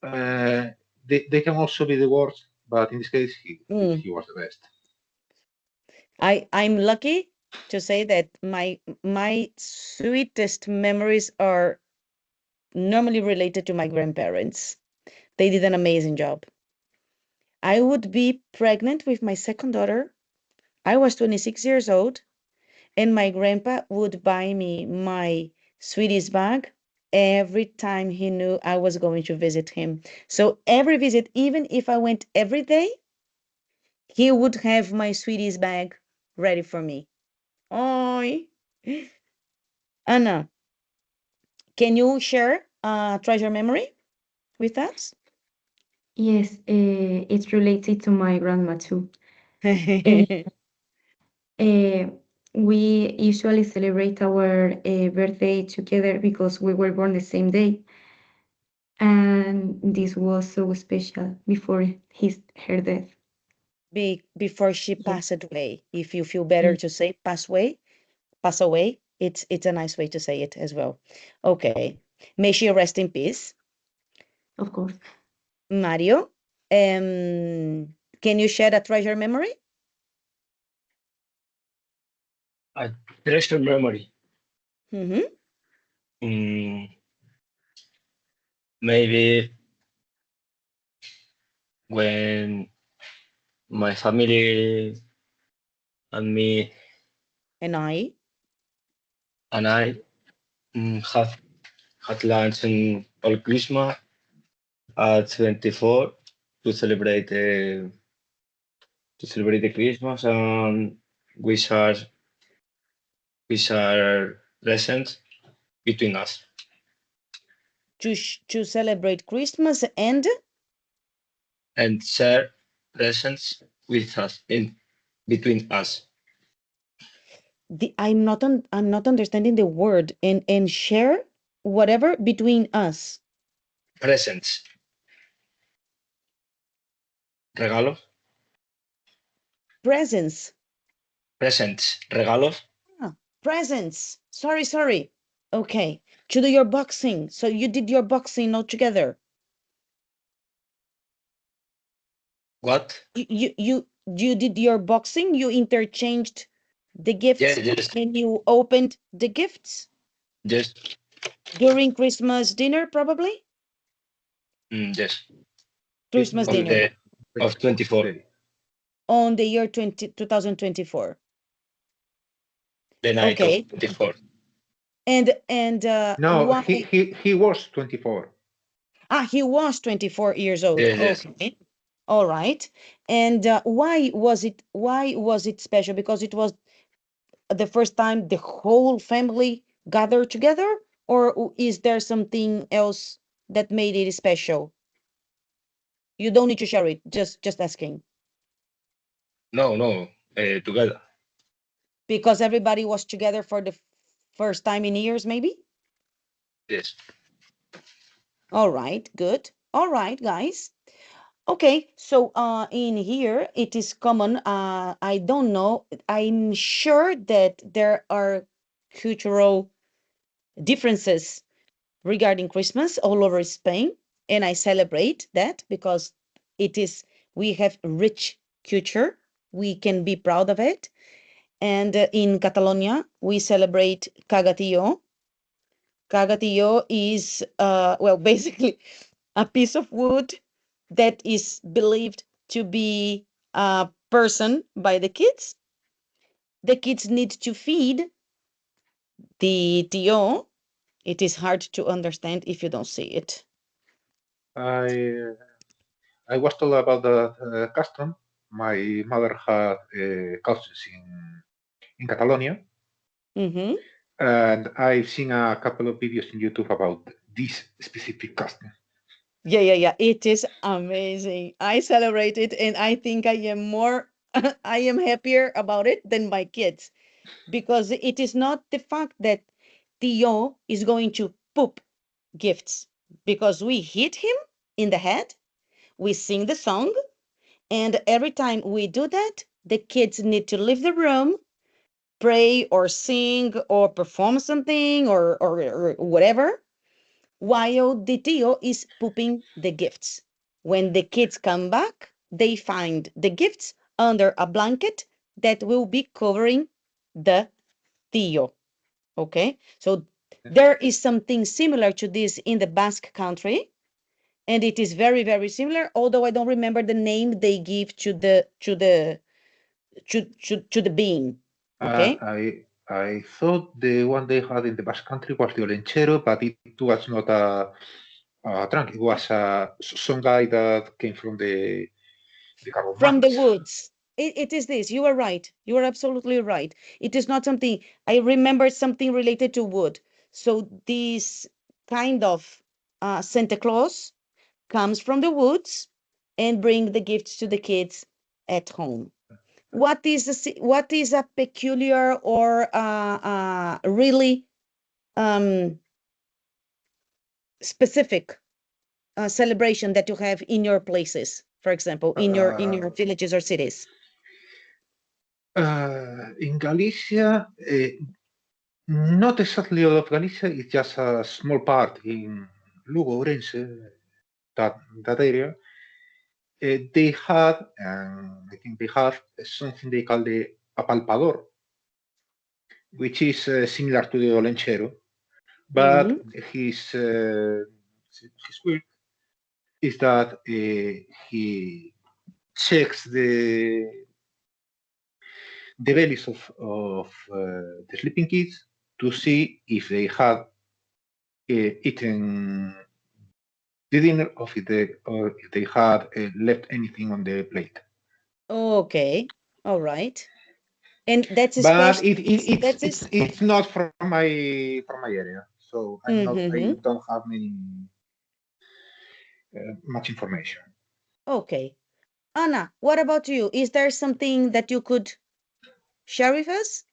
Uh, they can also be the worst, but in this case, Mm. he was the best. I'm lucky to say that my sweetest memories are normally related to my grandparents. They did an amazing job. I would be pregnant with my second daughter. I was 26 years old, and my grandpa would buy me my sweetest bag every time he knew I was going to visit him. So every visit, even if I went every day, he would have my sweetie's bag ready for me. Oi. Anna, can you share a treasure memory with us? Yes, it's related to my grandma too. Uh, uh, we usually celebrate our birthday together because we were born the same day, and this was so special before her death. Before she Yes, passed away, if you feel better yes, to say pass away, it's a nice way to say it as well. Okay. May she rest in peace. of course. Mario, can you share a treasure memory? A treasure memory. Mm-hmm. Mm, maybe when my family and me And I, and I have had lunch in all Christmas at 24 to celebrate the Christmas and we share we share presents between us to celebrate Christmas and and share presents with us in between us. I'm not understanding the word and share whatever between us. Presents, regalos, Presents. presents, regalos. Ah, presents. Sorry. Okay. To do your boxing. So you did your boxing all together. What? You did your boxing, you interchanged the Yes, gifts yes, and you opened the gifts yes, during Christmas dinner, probably? yes. Christmas Of Christmas dinner the of 24, Day. on the year 2024. the night of Okay. 24. And No, why? he was 24. Ah, he was 24 years old. Yes, yes. Okay. All right. And why was it special? Because it was the first time the whole family gathered together, or is there something else that made it special? You don't need to share it, just asking. No, no, together. Because everybody was together for the first time in years, maybe? Yes. All right, good. All right, guys. Okay, so in here it is common. I don't know. I'm sure that there are cultural differences regarding Christmas all over Spain, and I celebrate that because it is we have rich culture. We can be proud of it. And in Catalonia, we celebrate Cagatillo. Cagatillo is well, basically a piece of wood that is believed to be a person by the kids. The kids need to feed the tío. It is hard to understand if you don't see it. I I was told about the custom. My mother had cousins in Catalonia, Mm-hmm. and I've seen a couple of videos in YouTube about this specific custom. Yeah. It is amazing. I celebrate it, and I think I am more, I am happier about it than my kids because it is not the fact that Tio is going to poop gifts because we hit him in the head, we sing the song, and every time we do that, the kids need to leave the room, pray or sing or perform something or whatever while the tío is pooping the gifts. When the kids come back, they find the gifts under a blanket that will be covering the tío. Okay, so there is something similar to this in the Basque country, and it is very similar. Although I don't remember the name they give to the being. Uh, Okay, I I thought the one they had in the Basque Country was the Olenchero, but it was not a drunk. It was some guy that came from the carbon From the mines. woods. It is this. You are right. You are absolutely right. It is not something, I remember something related to wood. So this kind of Santa Claus comes from the woods and bring the gifts to the kids at home. What is a peculiar or really specific celebration that you have in your places, for example, in your villages or cities? In Galicia, not exactly all of Galicia, it's just a small part in Lugo, Ourense, that area. They had, I think they have something they call the apalpador, which is similar to the olenchero, but his work is that he checks the bellies of the sleeping kids to see if they had eaten the dinner or if they had left anything on the plate. Okay, all right. And that's a But special. it's not from my area, so I don't have many much information. Okay. Anna, what about you? Is there something that you could share with us?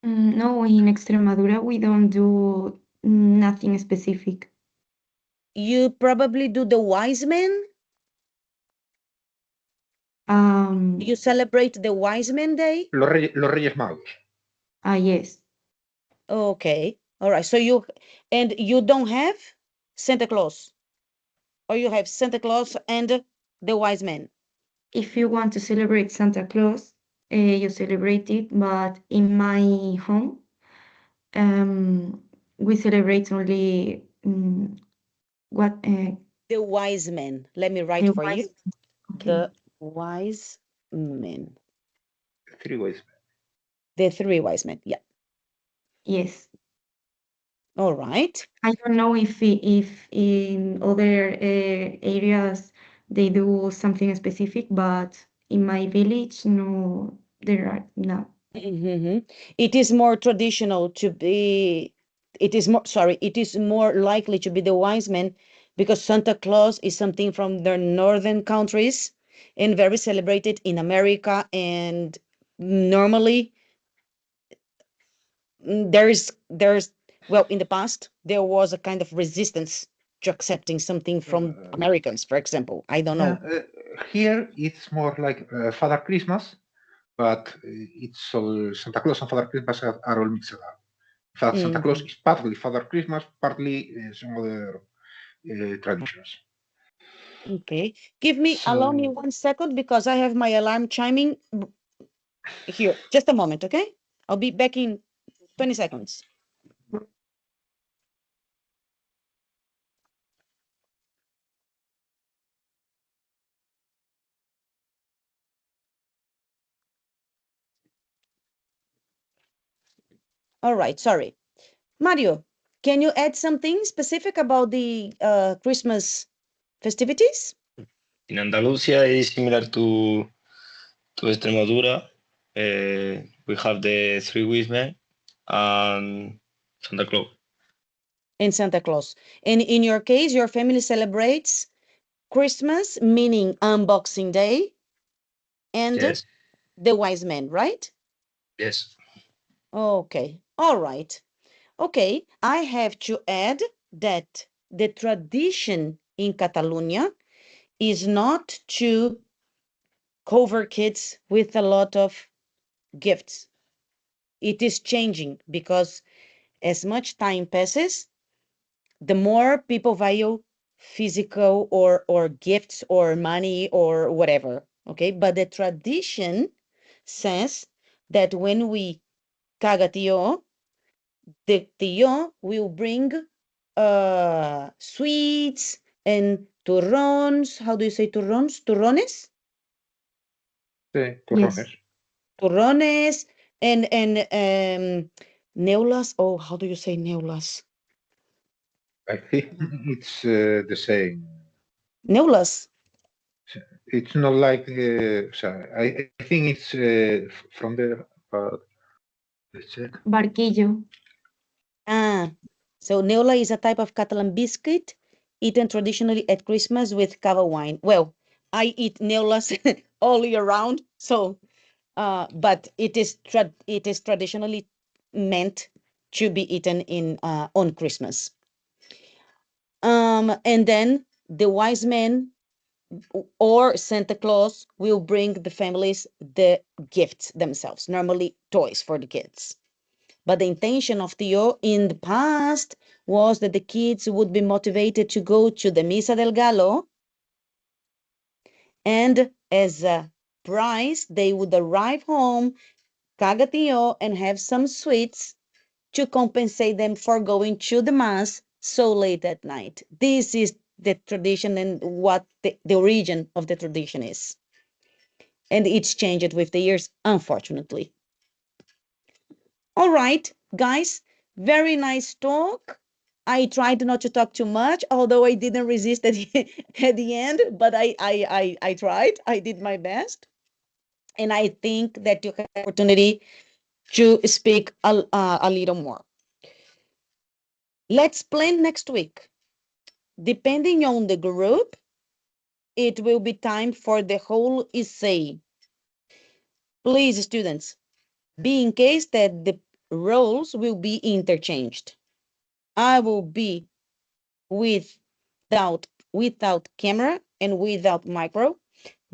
No, in Extremadura, we don't do nothing specific. You probably do the wise men. You celebrate the wise men day? Los Reyes Magos. Yes. Okay. All right. So you don't have Santa Claus, or you have Santa Claus and the wise men? If you want to celebrate Santa Claus, you celebrate it, but in my home, we celebrate only what The wise men. Let me write the for you. wise. Okay. The wise men. Three wise men. The three wise men. Yeah. Yes. All right. I don't know if in other areas they do something specific, but in my village, no, there are no. It is more traditional to be, it is more likely to be the wise men because Santa Claus is something from the northern countries and very celebrated in America. And normally there's well, in the past, there was a kind of resistance to accepting something from Americans, for example. I don't know. Here it's more like Father Christmas, but it's all Santa Claus and Father Christmas are all mixed up. In fact, Santa Claus is partly Father Christmas, partly some other traditions. Okay. Allow me 1 second because I have my alarm chiming here. Just a moment, okay? I'll be back in 20 seconds. All right, sorry. Mario, can you add something specific about the Christmas festivities? In Andalusia, is similar to Extremadura. We have the three wise men and Santa Claus. In Santa Claus. And in your case, your family celebrates Christmas, meaning Unboxing Day, and Yes. the wise men, right? Yes. Okay, all right. Okay, I have to add that the tradition in Catalonia is not to cover kids with a lot of gifts. It is changing because as much time passes, the more people value physical or gifts or money or whatever. Okay, but the tradition says that when we caga tío, the tío will bring sweets and turrons. How do you say turrons? Turrones? Turrones. Turrones And neulas. Oh, how do you say neulas? I think it's the same. Neulas. It's not like so I think it's from the let's check. Barquillo. Ah, so neula is a type of Catalan biscuit eaten traditionally at Christmas with cava wine. Well, I eat neulas all year round, so but it is traditionally meant to be eaten in on Christmas. And then the wise men or Santa Claus will bring the families the gifts themselves, normally toys for the kids. But the intention of Theo in the past was that the kids would be motivated to go to the Misa del Gallo, and as a prize, they would arrive home, caga Theo, and have some sweets to compensate them for going to the Mass so late at night. This is the tradition and what the origin of the tradition is. And it's changed with the years, unfortunately. All right, guys, very nice talk. I tried not to talk too much, although I didn't resist at at the end, but I tried. I did my best. And I think that you have the opportunity to speak a little more. Let's plan next week. Depending on the group, it will be time for the whole essay. Please, students, be in case that the roles will be interchanged. I will be without camera and without micro,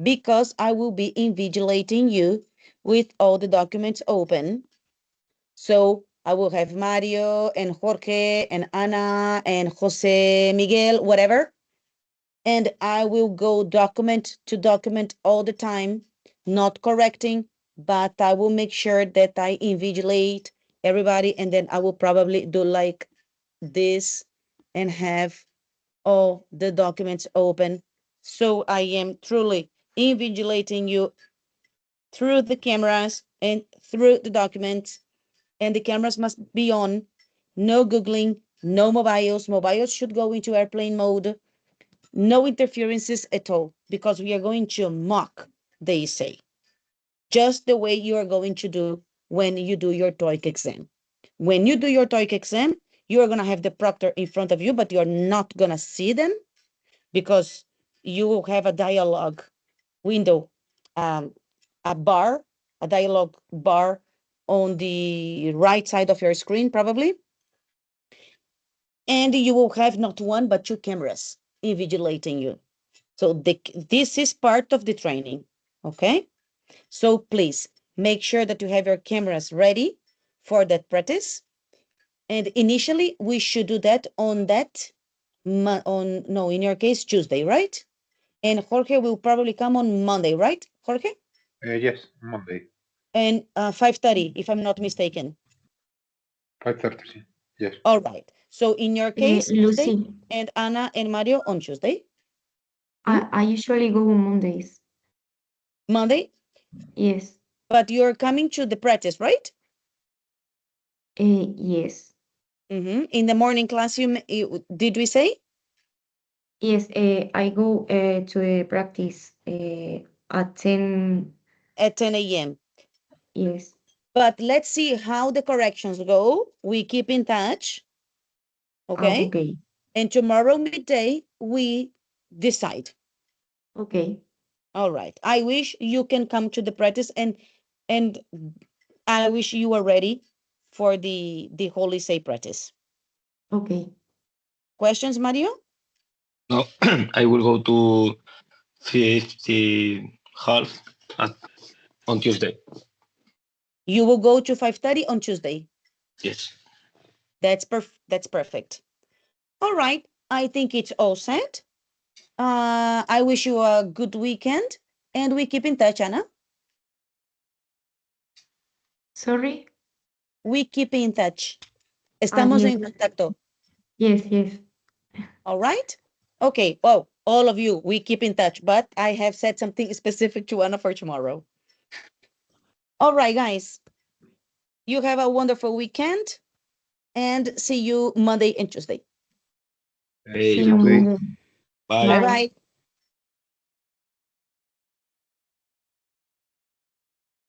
because I will be invigilating you with all the documents open. So I will have Mario and Jorge and Ana and Jose Miguel, whatever. And I will go document to document all the time, not correcting, but I will make sure that I invigilate everybody. And then I will probably do like this and have all the documents open. So I am truly invigilating you through the cameras and through the documents, and the cameras must be on. No Googling, no mobiles. Mobiles should go into airplane mode. No interferences at all, because we are going to mock, they say, just the way you are going to do when you do your TOEIC exam. When you do your TOEIC exam, you are going to have the proctor in front of you, but you're not going to see them, because you will have a dialogue window, um, a dialogue bar on the right side of your screen, probably. And you will have not one, but two cameras invigilating you. So this is part of the training, okay? So please make sure that you have your cameras ready for that practice. And initially, we should do that on no, in your case, Tuesday, right? And Jorge will probably come on Monday, right, Jorge? Yes, Monday, And 5:30, if I'm not mistaken. 5:30. Yes. All right. So in your case, Tuesday, Lucy, and Anna and Mario on Tuesday. I usually go on Mondays. Monday, Yes. but you're coming to the practice, right? Yes. In the morning class, did we say? Yes, I go to the practice at 10. At 10 a.m. Yes. But let's see how the corrections go. We keep in touch, okay? Okay. And tomorrow midday, we decide. Okay. All right. I wish you can come to the practice, and I wish you are ready for the Holy Say practice. Okay. Questions, Mario? No, I will go to 50 half at, on Tuesday. You will go to 5:30 on Tuesday. Yes. That's perfect. All right. I think it's all set. I wish you a good weekend, and we keep in touch, Anna. Sorry? We keep in touch. Estamos Yes. en contacto. Yes, yes. All right. Okay. Well, all of you, we keep in touch, but I have said something specific to Anna for tomorrow. All right, guys. You have a wonderful weekend and see you Monday and Tuesday. Hey, See you Okay. Monday. bye. Bye Bye. bye.